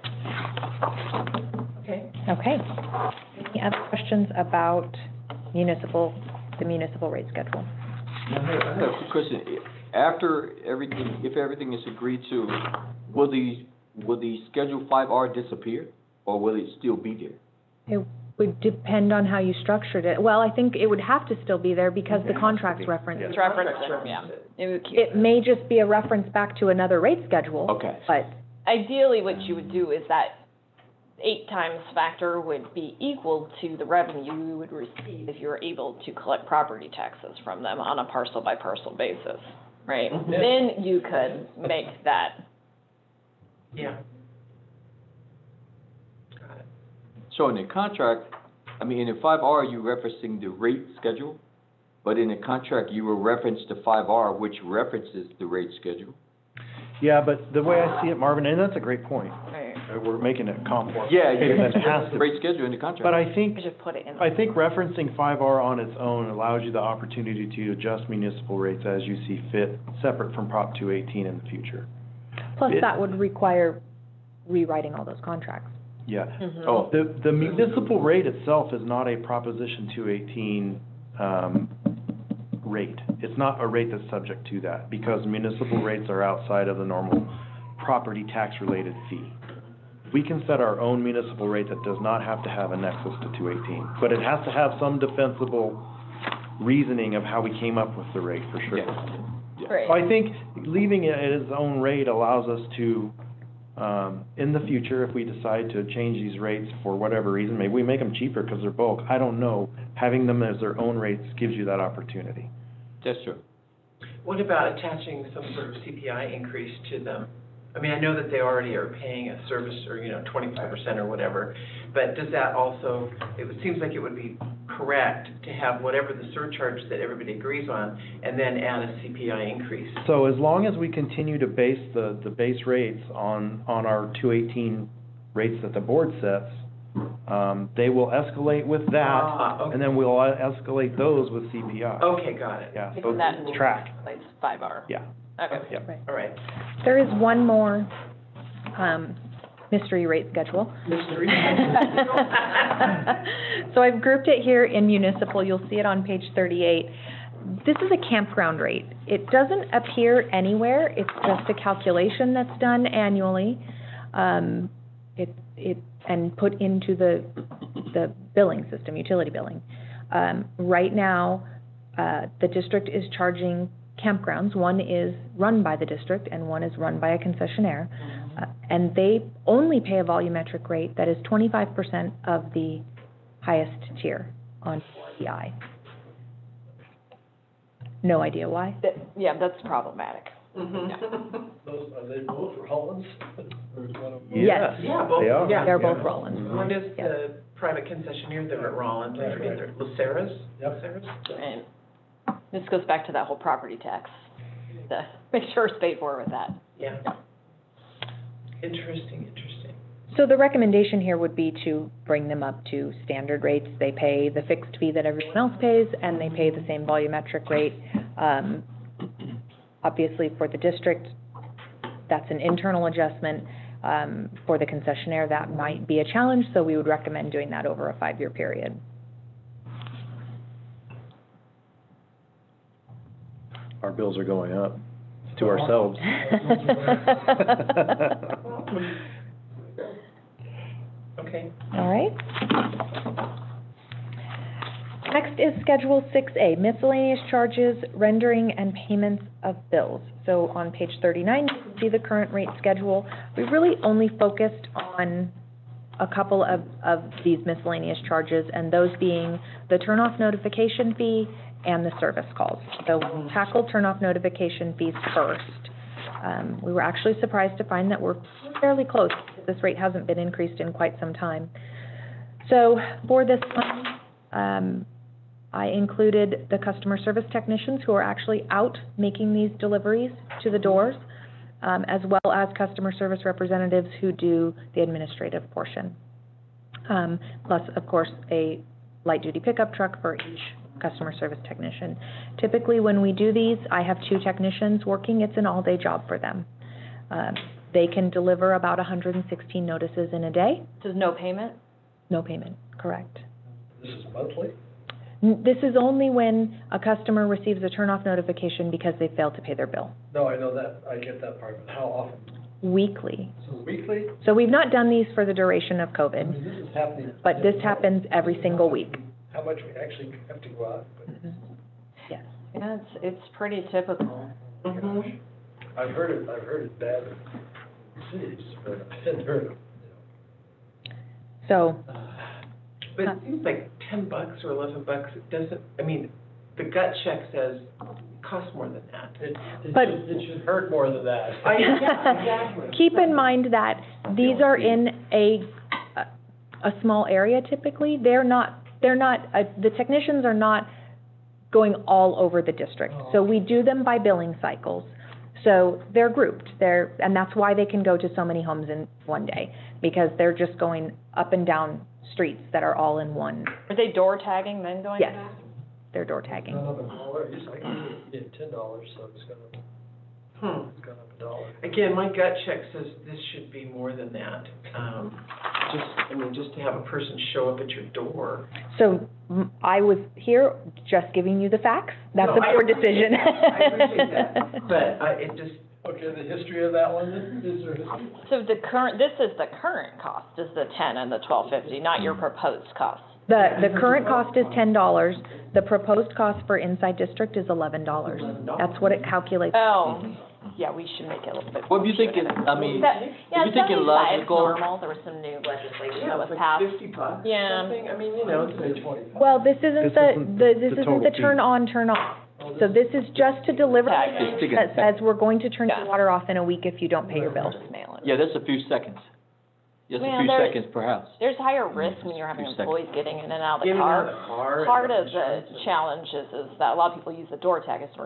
Okay. Okay. Any other questions about the municipal rate schedule? I have a quick question. If everything is agreed to, will the Schedule 5R disappear, or will it still be there? It would depend on how you structured it. Well, I think it would have to still be there because the contract's reference. Yes. It's referenced, yeah. It would keep It may just be a reference back to another rate schedule. Okay. But Ideally, what you would do is that 8 times factor would be equal to the revenue you would receive if you were able to collect property taxes from them on a parcel by parcel basis, right? Yeah. Then you could make that. Yeah. Got it. So in the contract, in the 5R, you're referencing the rate schedule, but in the contract, you will reference the 5R, which references the rate schedule. Yeah, but the way I see it, Marvin, and that's a great point, Right. we're making it complex. Yeah, Maybe than it has the to. rate schedule in the contract. But I think You just put it in. referencing 5R on its own allows you the opportunity to adjust municipal rates as you see fit, separate from Prop 218 in the future. plus that would require rewriting all those contracts. Yeah. Mhm. Oh, The municipal rate itself is not a Proposition 218 rate. It's not a rate that's subject to that, because municipal rates are outside of the normal property tax-related fee. We can set our own municipal rate that does not have to have a nexus to 218, but it has to have some defensible reasoning of how we came up with the rate, for sure. yeah. Right. So I think leaving it at its own rate allows us to, in the future, if we decide to change these rates for whatever reason, maybe we make them cheaper because they're bulk, I don't know, having them as their own rates gives you that opportunity. That's true. What about attaching some sort of CPI increase to them? I know that they already are paying a service or, 25% or whatever, but does that also, it seems like it would be correct to have whatever the surcharge that everybody agrees on, and then add a CPI increase. So as long as we continue to base the base rates on our 218 rates that the board sets, They will escalate with that, Okay. and then we'll escalate those with CPI. Okay, got it. Yeah, so Because that it's track, Like 5R. yeah. Okay. Yep. Right. All right. There is one more, mystery rate schedule. Mystery. So I've grouped it here in municipal, you'll see it on page 38. This is a campground rate. It doesn't appear anywhere, it's just a calculation that's done annually. And put into the billing system, utility billing. Right now, the district is charging campgrounds. One is run by the district and one is run by a concessionaire. And they only pay a volumetric rate that is 25% of the highest tier on PI. No idea why. Yeah, that's problematic. Mhm. Those, are they both Rollins? Or is one of them? Yes. Yeah, both, They are. yeah. They're both Rollins. One is Yeah. the private concessionaire, they're at Rollins, I forget their, Lucera's? Yep. Lucera's? And this goes back to that whole property tax. To make sure it's paid for with that. Yeah. Interesting. So the recommendation here would be to bring them up to standard rates. They pay the fixed fee that everyone else pays, and they pay the same volumetric rate. Obviously, for the district, that's an internal adjustment. For the concessionaire, that might be a challenge, so we would recommend doing that over a 5-year period. Our bills are going up to ourselves. Okay. All right. Next is Schedule 6A, miscellaneous charges, rendering, and payments of bills. So on page 39, you can see the current rate schedule. We really only focused on a couple of these miscellaneous charges, and those being the turn-off notification fee and the service calls. So we'll tackle turn-off notification fees first. We were actually surprised to find that we're fairly close. This rate hasn't been increased in quite some time. So for this one, I included the customer service technicians who are actually out making these deliveries to the doors, as well as customer service representatives who do the administrative portion. Plus, of course, a light-duty pickup truck for each customer service technician. Typically, when we do these, I have 2 technicians working. It's an all-day job for them. They can deliver about 116 notices in a day. There's no payment? No payment, correct. This is monthly? This is only when a customer receives a turn-off notification because they failed to pay their bill. No, I know that, I get that part, but how often? Weekly. So weekly? So we've not done these for the duration of I COVID, mean, this is happening. but this happens every single week. How much we actually have to go out, but, Yes. Yeah, it's pretty typical. Mhm. I've heard it bad in cities, but I hadn't heard of, So, But it seems like $10 or $11, it doesn't, I mean, the gut check says it costs more than that. But- it should hurt more than that. Yeah, exactly. keep in mind that these are in a small area typically. The technicians are not going all over the district. So we do them by billing cycles. So they're grouped, and that's why they can go to so many homes in one day, because they're just going up and down streets that are all in one. Are they door tagging then going Yes, back? they're door It's tagging. gone up $1. I can get $10, so it's gone up $1. Again, my gut check says this should be more than that. Just to have a person show up at your door. So I was here just giving you the facts. That's No, a board decision. I appreciate that, but it just, Okay, the history of that one, is there history? So this is the current cost, is the 10 and the 1250, not your proposed cost. The current cost is $10. The proposed cost for inside district is $11. That's what it calculates. Oh, yeah, we should make it a little bit. What do you think is, I mean, Yeah, if you think it 75 is logical, normal, there was some new legislation that was passed. $50 Yeah. something, I mean, you know, Say 25. Well, this isn't This isn't the total the fee. turn on, turn off. So this is just to deliver, Tag. that says we're going to turn Yeah. your water off in a week if you don't pay your bill. Just mail it. yeah, that's a few seconds. Just a Well, few there's- seconds perhaps. There's higher risk when you're having Few seconds. employees getting in and out of the Getting out car. of the car. Part of the insurance and- challenge is that a lot of people use the door tag as a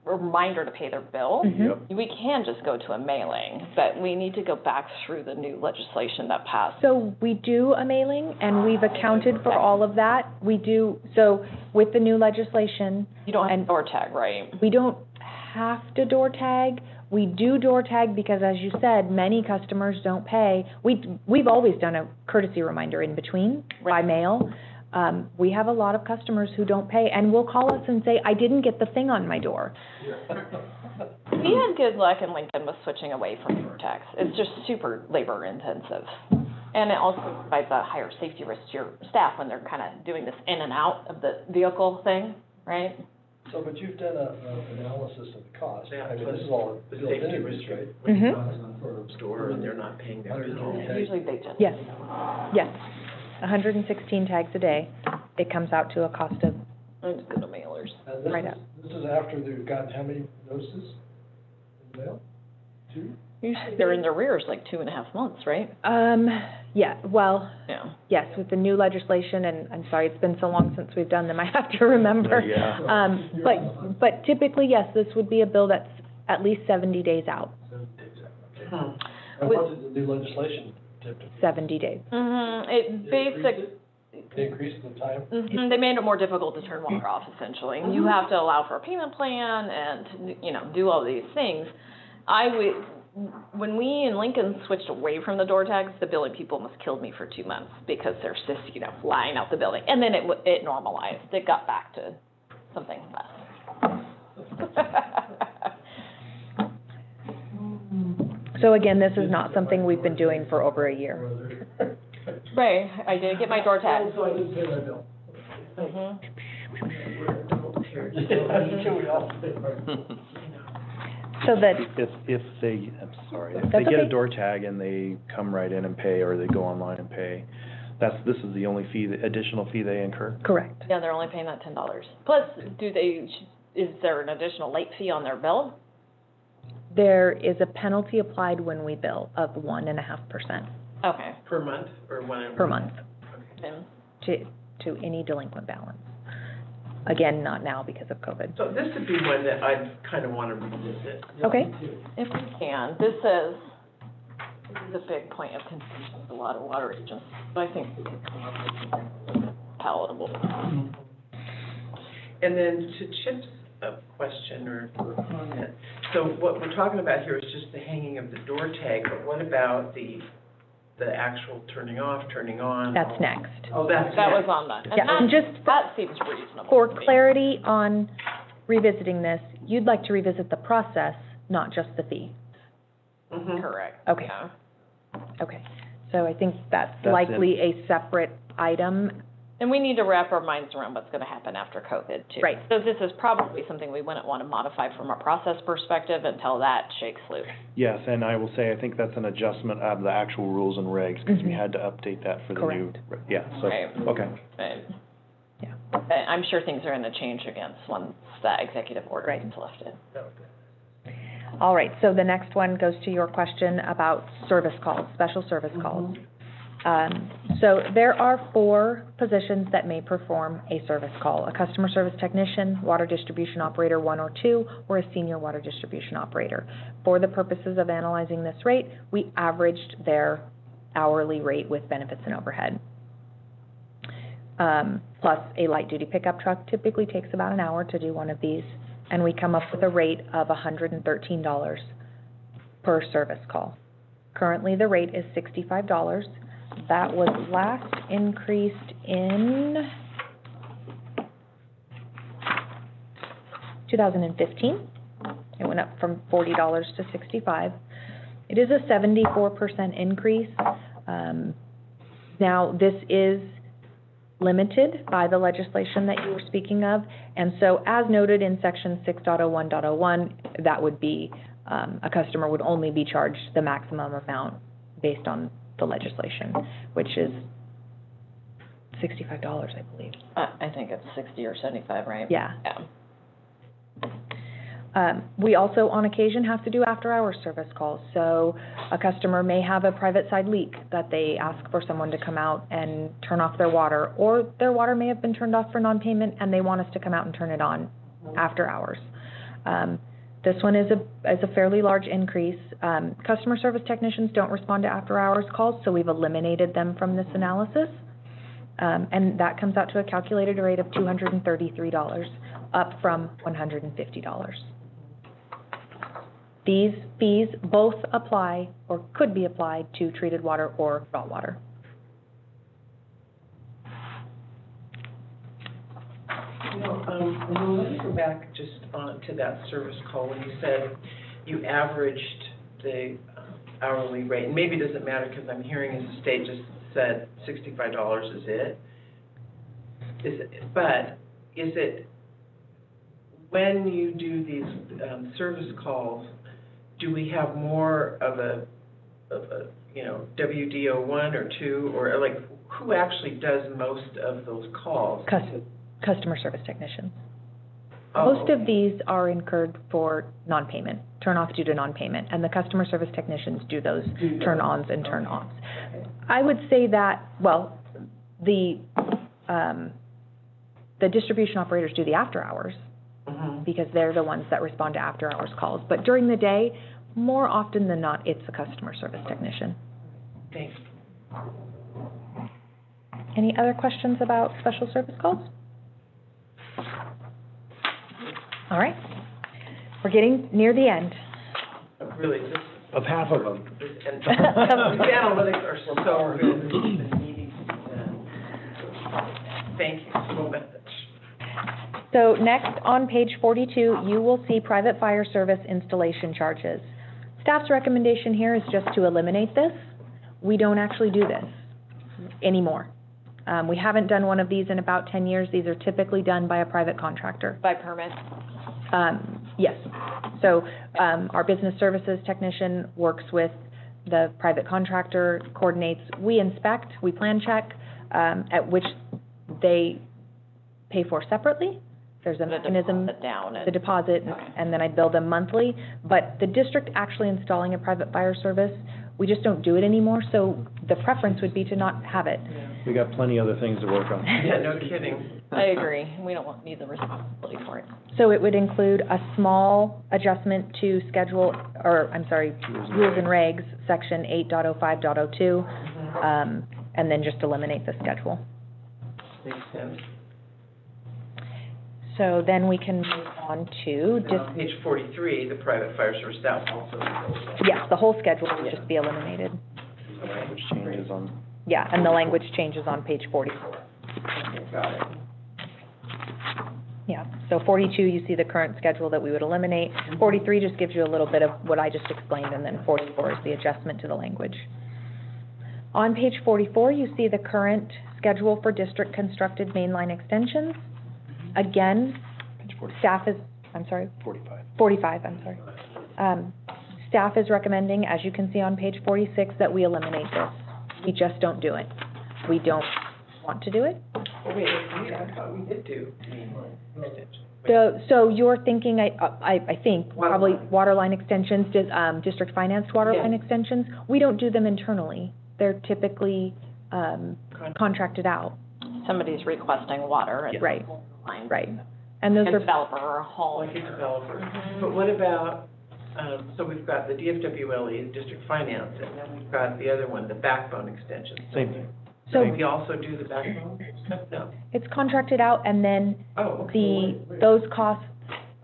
reminder to pay their bill. Mhm. We can just go to a mailing, but we need to go back through the new legislation that passed. So we do a mailing, and we've accounted for all of that. We do, so with the new legislation, You don't have and- a door tag, right? we don't have to door tag. We do door tag because, as you said, many customers don't pay. We've always done a courtesy reminder in between by mail. We have a lot of customers who don't pay and will call us and say, I didn't get the thing on my door. We had good luck in Lincoln with switching away from door tags. It's just super labor intensive. And it also provides a higher safety risk to your staff when they're kind of doing this in and out of the vehicle thing, right? So, but you've done an analysis of the cost. Yeah, I mean, plus this is all the built safety into risk, this, right? when you Mhm. go to the store and they're not paying their bill. Okay. Usually they just. Yes, yes. 116 tags a day. It comes out to a cost of, I just go to mailers. And this Right is, up. this is after they've gotten how many notices in the mail? 2? Usually they're in their rears like 2.5 months, right? yeah, well, Yeah. yes, with the new legislation, and I'm sorry, it's been so long since we've done them, I have to remember. Yeah. But typically, yes, this would be a bill that's at least 70 days out, And what did the new legislation typically? 70 days. It basic, They increased the time? they made it more difficult to turn water off, essentially. You have to allow for a payment plan and, do all these things. When we in Lincoln switched away from the door tags, the building people almost killed me for 2 months because there's this, flying out the building. And then it normalized. It got back to something less. So again, this is not something we've been doing for over a year. Right, I did get my door tag. So I didn't pay my bill. Mhm. So that, If they, I'm sorry, if That's they get a okay. door tag and they come right in and pay, or they go online and pay, this is the only fee, the additional fee they incur? correct. Yeah, they're only paying that $10. Plus, is there an additional late fee on their bill? There is a penalty applied when we bill of 1.5% Okay. Per month or whatever? per month Okay. to any delinquent balance. Again, not now because of COVID. So this would be one that I kind of want to revisit. Okay, If we can, this is a big point of contention with a lot of water agents, but I think we can come up with something palatable. And then to Chip's question or comment, so what we're talking about here is just the hanging of the door tag, but what about the actual turning off, turning on? that's next. Oh, that's That was next. on that. Yeah, and just That seems reasonable. for to me. clarity on revisiting this, you'd like to revisit the process, not just the fee. Mhm. Correct. Okay. Yeah. Okay, so I think that's That's likely a separate item. And we need to wrap our minds around what's going to happen after COVID, too. Right. So this is probably something we wouldn't want to modify from a process perspective until that shakes loose. Yes, and I will say, I think that's an adjustment of the actual rules and regs, because we Mhm. had to update that for the new. Correct. Yeah, so, Right. okay. Right. Yeah. I'm sure things are going to change against once that executive order Right. is lifted. All right, so the next one goes to your question about service calls, special service calls. So there are 4 positions that may perform a service call: a customer service technician, water distribution operator 1 or 2, or a senior water distribution operator. For the purposes of analyzing this rate, we averaged their hourly rate with benefits and overhead. Plus a light-duty pickup truck typically takes about an hour to do one of these, and we come up with a rate of $113 per service call. Currently, the rate is $65. That was last increased in 2015. It went up from $40 to $65. It is a 74% increase. Now, this is limited by the legislation that you were speaking of, and so as noted in section 6.01.01, that would be, a customer would only be charged the maximum amount based on the legislation, which is $65, I believe. I think it's 60 or 75, right? Yeah. Yeah. We also, on occasion, have to do after-hours service calls. So a customer may have a private side leak that they ask for someone to come out and turn off their water, or their water may have been turned off for non-payment and they want us to come out and turn it on after hours. This one is a fairly large increase. Customer service technicians don't respond to after-hours calls, so we've eliminated them from this analysis. And that comes out to a calculated rate of $233, up from $150. These fees both apply or could be applied to treated water or raw water. Let me go back just to that service call when you said you averaged the hourly rate. And maybe it doesn't matter because I'm hearing as the state just said $65 is it. But is it, when you do these service calls, do we have more of a WDO1 or 2, or like who actually does most of those calls? Customer service technicians. Oh, Most of these are incurred for non-payment, turn-off due to non-payment, and the customer service technicians do those turn-ons and turn-offs. I would say that, well, the distribution operators do the after-hours, because they're the ones that respond to after-hours calls. But during the day, more often than not, it's a customer service technician. Thanks. Any other questions about special service calls? All right. We're getting near the end. Really, this Of half of them. and the analytics are so good. The meetings, thank you so much. So next, on page 42, you will see private fire service installation charges. Staff's recommendation here is just to eliminate this. We don't actually do this anymore. We haven't done one of these in about 10 years. These are typically done by a private contractor. By permit. Yes. So our business services technician works with the private contractor, coordinates. We inspect, we plan check, at which they pay for separately. There's a mechanism, the deposit, and then I bill them monthly. But the district actually installing a private fire service, we just don't do it anymore, so the preference would be to not have it. We got plenty other things to work on. Yeah, no kidding. I agree. We don't need the responsibility for it. So it would include a small adjustment to schedule, or I'm sorry, rules and regs, section 8.05.02, and then just eliminate the schedule. Makes sense. So then we can move on to And on page 43, the private fire service, that also goes. yes, the whole schedule would just be eliminated. Which changes on. Yeah, and the language changes on page 44. Got it. Yeah, so 42, you see the current schedule that we would eliminate. 43 just gives you a little bit of what I just explained, and then 44 is the adjustment to the language. On page 44, you see the current schedule for district constructed mainline extensions. Again, staff is, I'm sorry? 45. 45, I'm sorry. Staff is recommending, as you can see on page 46, that we eliminate this. We just don't do it. We don't want to do it. Oh, wait, I thought we did do mainline extension. So you're thinking, I think, probably waterline extensions, district financed waterline extensions. We don't do them internally. They're typically contracted out. Somebody's requesting water. Yeah. Right. Line. Right. And those A are, developer or a hall. Like a developer. But what about, so we've got the DFWLE, district finance, and then we've got the other one, the backbone extension. Same thing. So- we also do the backbone? No. it's contracted out, and then those costs,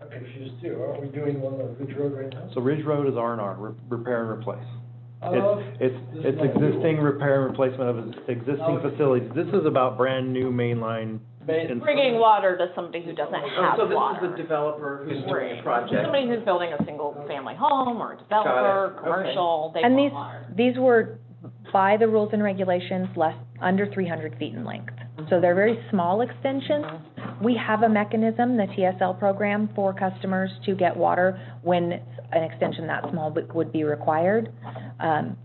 I'm confused too. Aren't we doing one on Ridge Road right now? So Ridge Road is R&R, repair and replace. Oh, It's existing repair and replacement of existing Okay. facilities. This is about brand-new mainline. Bringing water to somebody who doesn't have So this water. is a developer who's doing a project. Somebody who's building a single-family home or a developer, Got it. commercial, they and want water. these were by the rules and regulations under 300 feet in length. So they're very small extensions. We have a mechanism, the TSL program, for customers to get water when an extension that small would be required.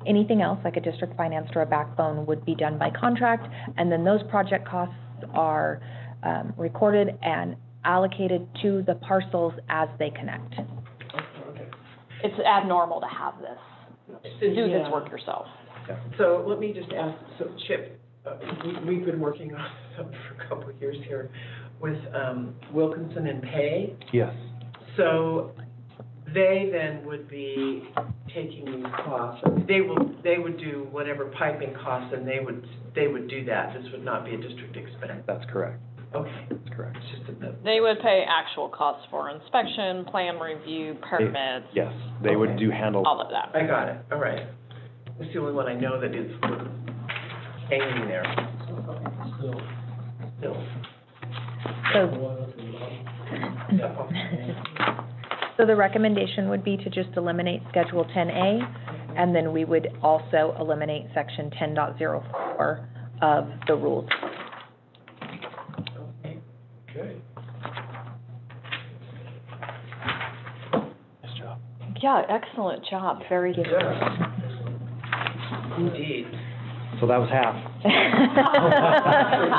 Anything else, like a district financed or a backbone, would be done by contract, and then those project costs are recorded and allocated to the parcels as they connect. it's abnormal to have this, to do this work yourself. So let me just ask, so Chip, we've been working on something for a couple of years here with Wilkinson and Pay. Yes. So they then would be taking these costs. They would do whatever piping costs, and they would do that. This would not be a district expense. That's correct. Okay. That's correct. It's just a They would pay actual costs for inspection, plan review, permits, Yes, they would Okay. do handle. all of that. I got it. All right. It's the only one I know that is hanging there. Still, Still. So the recommendation would be to just eliminate Schedule 10A, and then we would also eliminate Section 10.04 of the rules. okay. Nice job. Yeah, excellent job, very good. Yeah. Indeed. So that was half.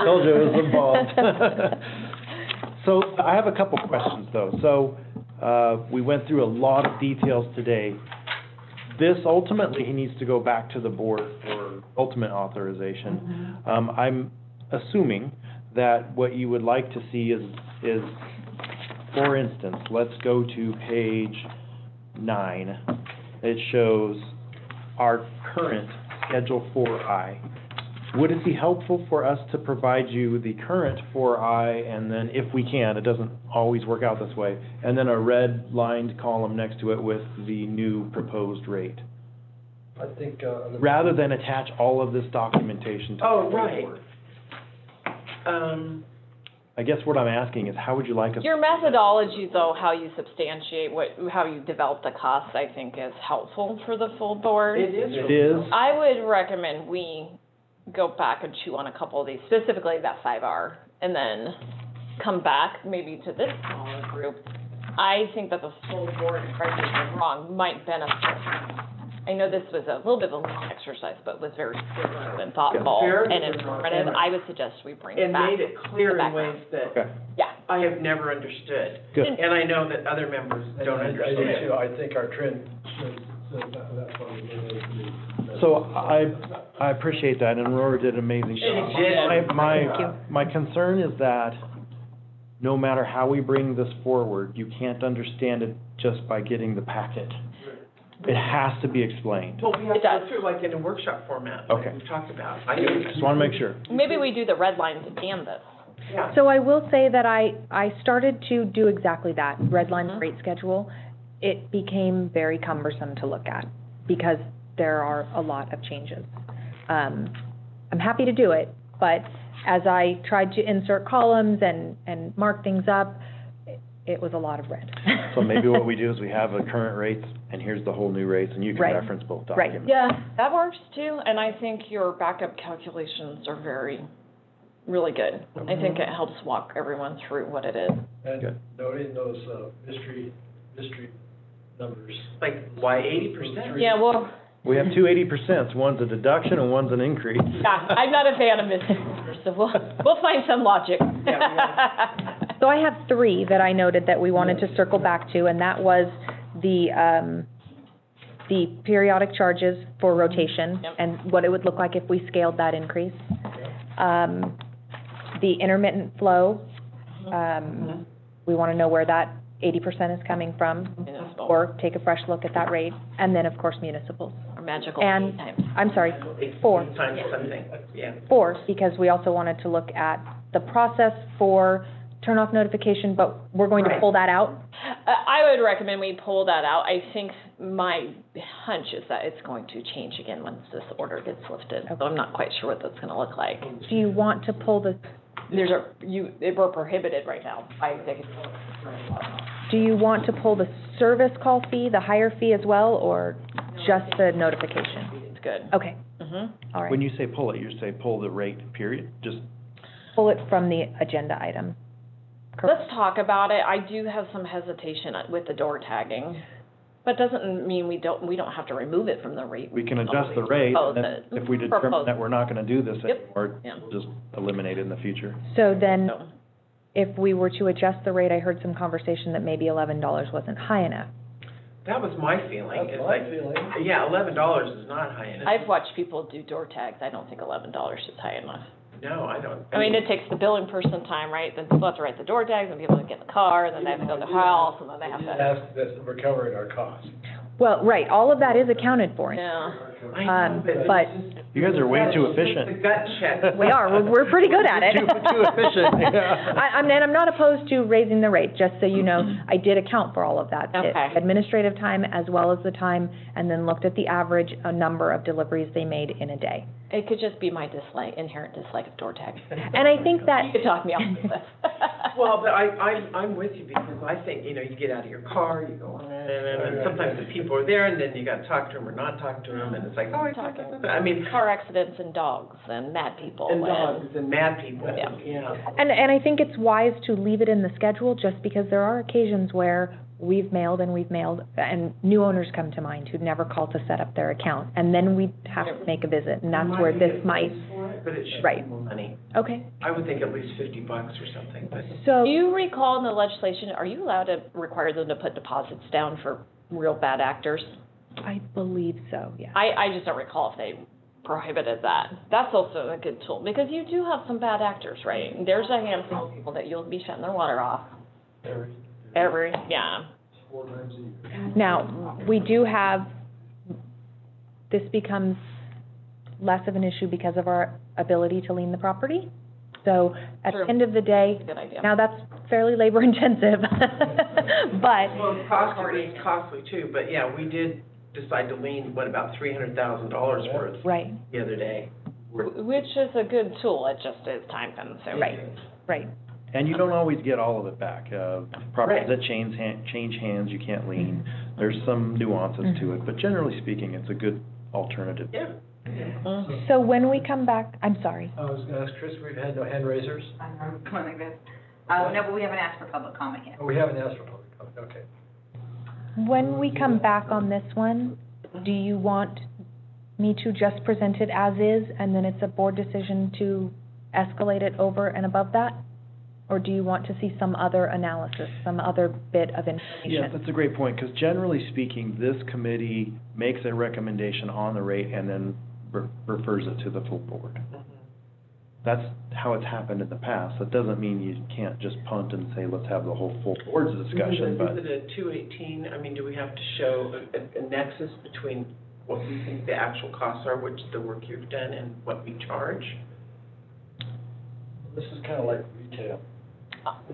Told you it was involved. So I have a couple questions though. So we went through a lot of details today. This ultimately, he needs to go back to the board for ultimate authorization. I'm assuming that what you would like to see is, for instance, let's go to page 9. It shows our current Schedule 4I. Would it be helpful for us to provide you the current 4I, and then if we can, it doesn't always work out this way, and then a red lined column next to it with the new proposed rate? I think, Rather than attach all of this documentation to the right. board. I guess what I'm asking is, how would you like us? Your methodology, though, how you substantiate how you develop the costs, I think is helpful for the full board. It is. It is. I would recommend we go back and chew on a couple of these, specifically that 5R, and then come back maybe to this smaller group. I think that the full board, correct me if I'm wrong, might benefit. I know this was a little bit of a long exercise, but was very thorough and thoughtful Very and informative. and- I would suggest we bring it And back. made it clear the in ways background. that Okay, Yeah. I have never understood. good. And I know that other members don't I do understand. too. I think our trend shows that's why we did it. So I appreciate that, and Aurora did an amazing job. She did. My concern is that no matter how we bring this forward, you can't understand it just by getting the packet. It has to be explained. Well, we have to It does. go through like in a workshop format, Okay. like we talked about. Just want to make sure. Maybe we do the red lines and this. Yeah. So I will say that I started to do exactly that, redline rate schedule. It became very cumbersome to look at because there are a lot of changes. I'm happy to do it, but as I tried to insert columns and mark things up, it was a lot of red. So maybe what we do is we have the current rates, and here's the whole new rates, and you can Right. reference both Right. documents. Yeah, that works too, and I think your backup calculations are really good. I think it helps walk everyone through what it is. And Good. noting those, mystery numbers. Like, why 80%? Yeah, well, We have two 80%, one's a deduction and one's an increase. yeah, I'm not a fan of missing numbers, so we'll find some logic. So I have 3 that I noted that we wanted to circle back to, and that was the periodic charges for rotation Yep. and what it would look like if we scaled that increase. The intermittent flow, we want to know where that 80% is coming from, Municipal. or take a fresh look at that rate, and then, of course, municipals. Or magical And, times. I'm sorry, 4. Times something, yeah. 4, because we also wanted to look at the process for turn-off notification, but we're going to Right. pull that out. I would recommend we pull that out. I think my hunch is that it's going to change again once this order gets lifted. So I'm not quite sure what that's gonna look like. Do you want to pull the, We're prohibited right now by executive order. do you want to pull the service call fee, the higher fee as well, or just the notification? It's good. Okay, all When right. you say pull it, you say pull the rate, period? Just, Pull it from the agenda item. Correct. Let's talk about it. I do have some hesitation with the door tagging, but doesn't mean we don't have to remove it from the rate. we can adjust the rate, and then if we determine Propose. that we're not gonna do this Yep. anymore, Yeah. we'll just eliminate it in the future. So then, So, if we were to adjust the rate, I heard some conversation that maybe $11 wasn't high enough. That was my feeling. That's It's my like, feeling. yeah, $11 is not high enough. I've watched people do door tags. I don't think $11 is high enough. No, I don't. I mean, it takes the billing person time, right? Then people have to write the door tags, and people have to get in the car, and then they have to go to the house, and then they have to. Ask this, we're covering our costs. Well, right, all of that is accounted for. Yeah. I know, but it's just- You guys are way too The efficient. gut check. We are, we're pretty good at it. Too efficient, yeah. I'm not opposed to raising the rate, just so you know, I did account for all of that. Okay. Administrative time as well as the time, and then looked at the average number of deliveries they made in a day. It could just be my inherent dislike of door tags. And I think that. You could talk me off of this. Well, but I'm with you, because I think, you get out of your car, you go, and sometimes the people are there, and then you gotta talk to them or not talk to them, and it's like, oh, I mean, Car accidents and dogs and mad people. and dogs and mad people, Yeah. yeah. And I think it's wise to leave it in the schedule, just because there are occasions where we've mailed, and new owners come to mind who'd never called to set up their account, and then we have to make a visit, and that's where this might, But it should be Right. more money. okay, I would think at least $50 or something, but. so. Do you recall in the legislation, are you allowed to require them to put deposits down for real bad actors? I believe so, yeah. I just don't recall if they prohibited that. That's also a good tool, because you do have some bad actors, right? There's a handful of people that you'll be shutting their water off yeah. 4 times a year. Now, we do have, this becomes less of an issue because of our ability to lien the property. So at True. the end of the day, Good idea. now that's fairly labor intensive, but, Well, it's costly too, but yeah, we did decide to lien, about $300,000 worth right, the other day. Which is a good tool, it just is time consuming. right. And you don't always get all of it back. Properties Right. that change hands, you can't lien. There's some nuances to it, but generally speaking, it's a good alternative. Yeah. Mm. So when we come back, I'm sorry, I was gonna ask Chris, we've had no hand raisers? I'm going like this. No, but we haven't asked for public comment yet. Oh, we haven't asked for public comment, okay. when we come back on this one, do you want me to just present it as is, and then it's a board decision to escalate it over and above that? Or do you want to see some other analysis, some other bit of Yeah, information? that's a great point, because generally speaking, this committee makes a recommendation on the rate and then refers it to the full board. That's how it's happened in the past. That doesn't mean you can't just punt and say, let's have the whole full board's discussion, but. Is it a 218, I mean, do we have to show a nexus between what we think the actual costs are, which the work you've done, and what we charge? This is kind of like retail.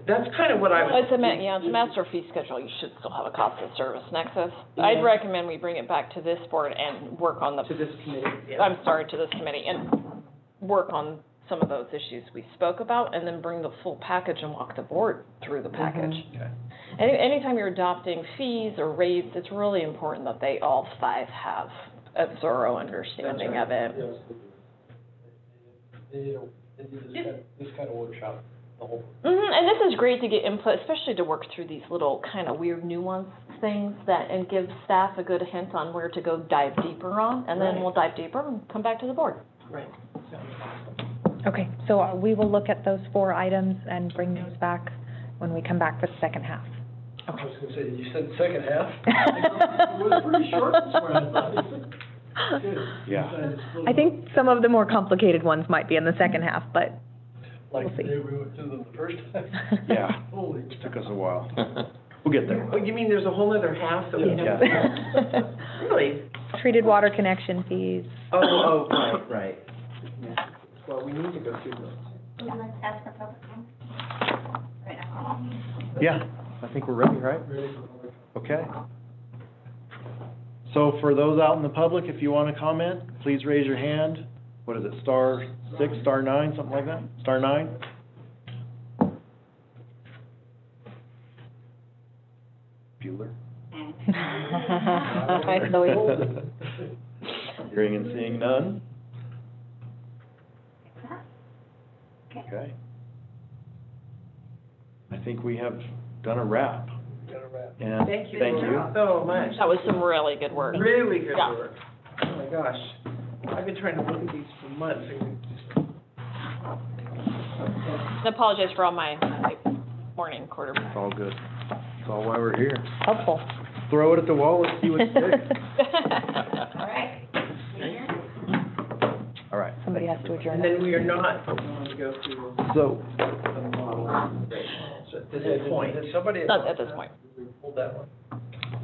That's kind of what I was. It's a master fee schedule, you should still have a cost of service nexus. I'd recommend we bring it back to this board and work on To this committee, yeah. I'm sorry, to this committee, and work on some of those issues we spoke about, and then bring the full package and walk the board through the package. Okay. Anytime you're adopting fees or rates, it's really important that they all 5 have a thorough understanding of it. Yes, they do. They need this kind of workshop, the whole. And this is great to get input, especially to work through these little kind of weird nuance things and give staff a good hint on where to go dive deeper on, and then we'll dive deeper and come back to the board. Right. Okay, so we will look at those 4 items and bring those back when we come back for the second half. I was gonna say, you said second half? It was pretty short this morning, I thought. Good. Yeah. I think some of the more complicated ones might be in the second half, but Like we'll the see. day we went through them the first time. Yeah. Holy. It took us a while. We'll get there. Oh, you mean there's a whole other half that we Yeah. haven't? Really? Treated water connection fees. Oh, right. Yeah. Well, we need to go through those. Would you like to ask for public comment? Right now. Yeah, I think we're ready, right? Ready for public. Okay. So for those out in the public, if you want to comment, please raise your hand. What is it, *6, *9, something like that? *9? Bueller? I know it. Hearing and seeing none? Okay. I think we have done a wrap. Got a wrap. And Thank you. thank you. So much. That was some really good work. Really good Yeah. work. Oh, my gosh. I've been trying to look at these for months. I apologize for all my morning quarterback. It's all good. It's all why we're here. Helpful. throw it at the wall and see what sticks. All right. All right. Somebody has to adjourn. And then we are not going to go through So, the model so at this point. Did somebody? Not at this point. We pulled that one.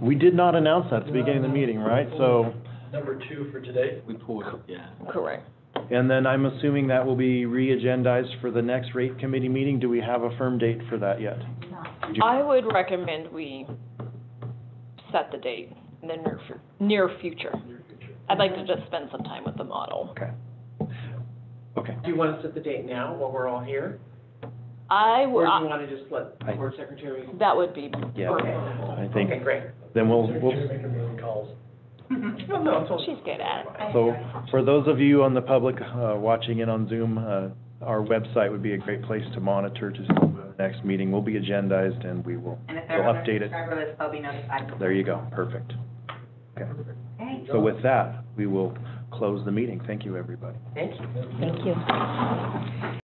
we did not announce that at the beginning of the meeting, right? So, Number 2 for today. We pulled it, yeah. Correct. and then I'm assuming that will be re-agendized for the next rate committee meeting. Do we have a firm date for that yet? Did you- I would recommend we set the date in the near future. I'd like to just spend some time with the model. Okay. Okay. Do you want to set the date now while we're all here? I Or would, do you want to just let the board secretary? that would be, Yeah, Okay. I think, Okay, great. then we'll, Make a million calls. Well, no, it's all. she's good at it. so for those of you on the public, watching in on Zoom, our website would be a great place to monitor to see when the next meeting will be agendized, and we will, And if we'll they're on the update it. subscriber list, they'll be notified. There you go, perfect. Okay, Okay. so with that, we will close the meeting. Thank you, everybody. Thank you. Thank you.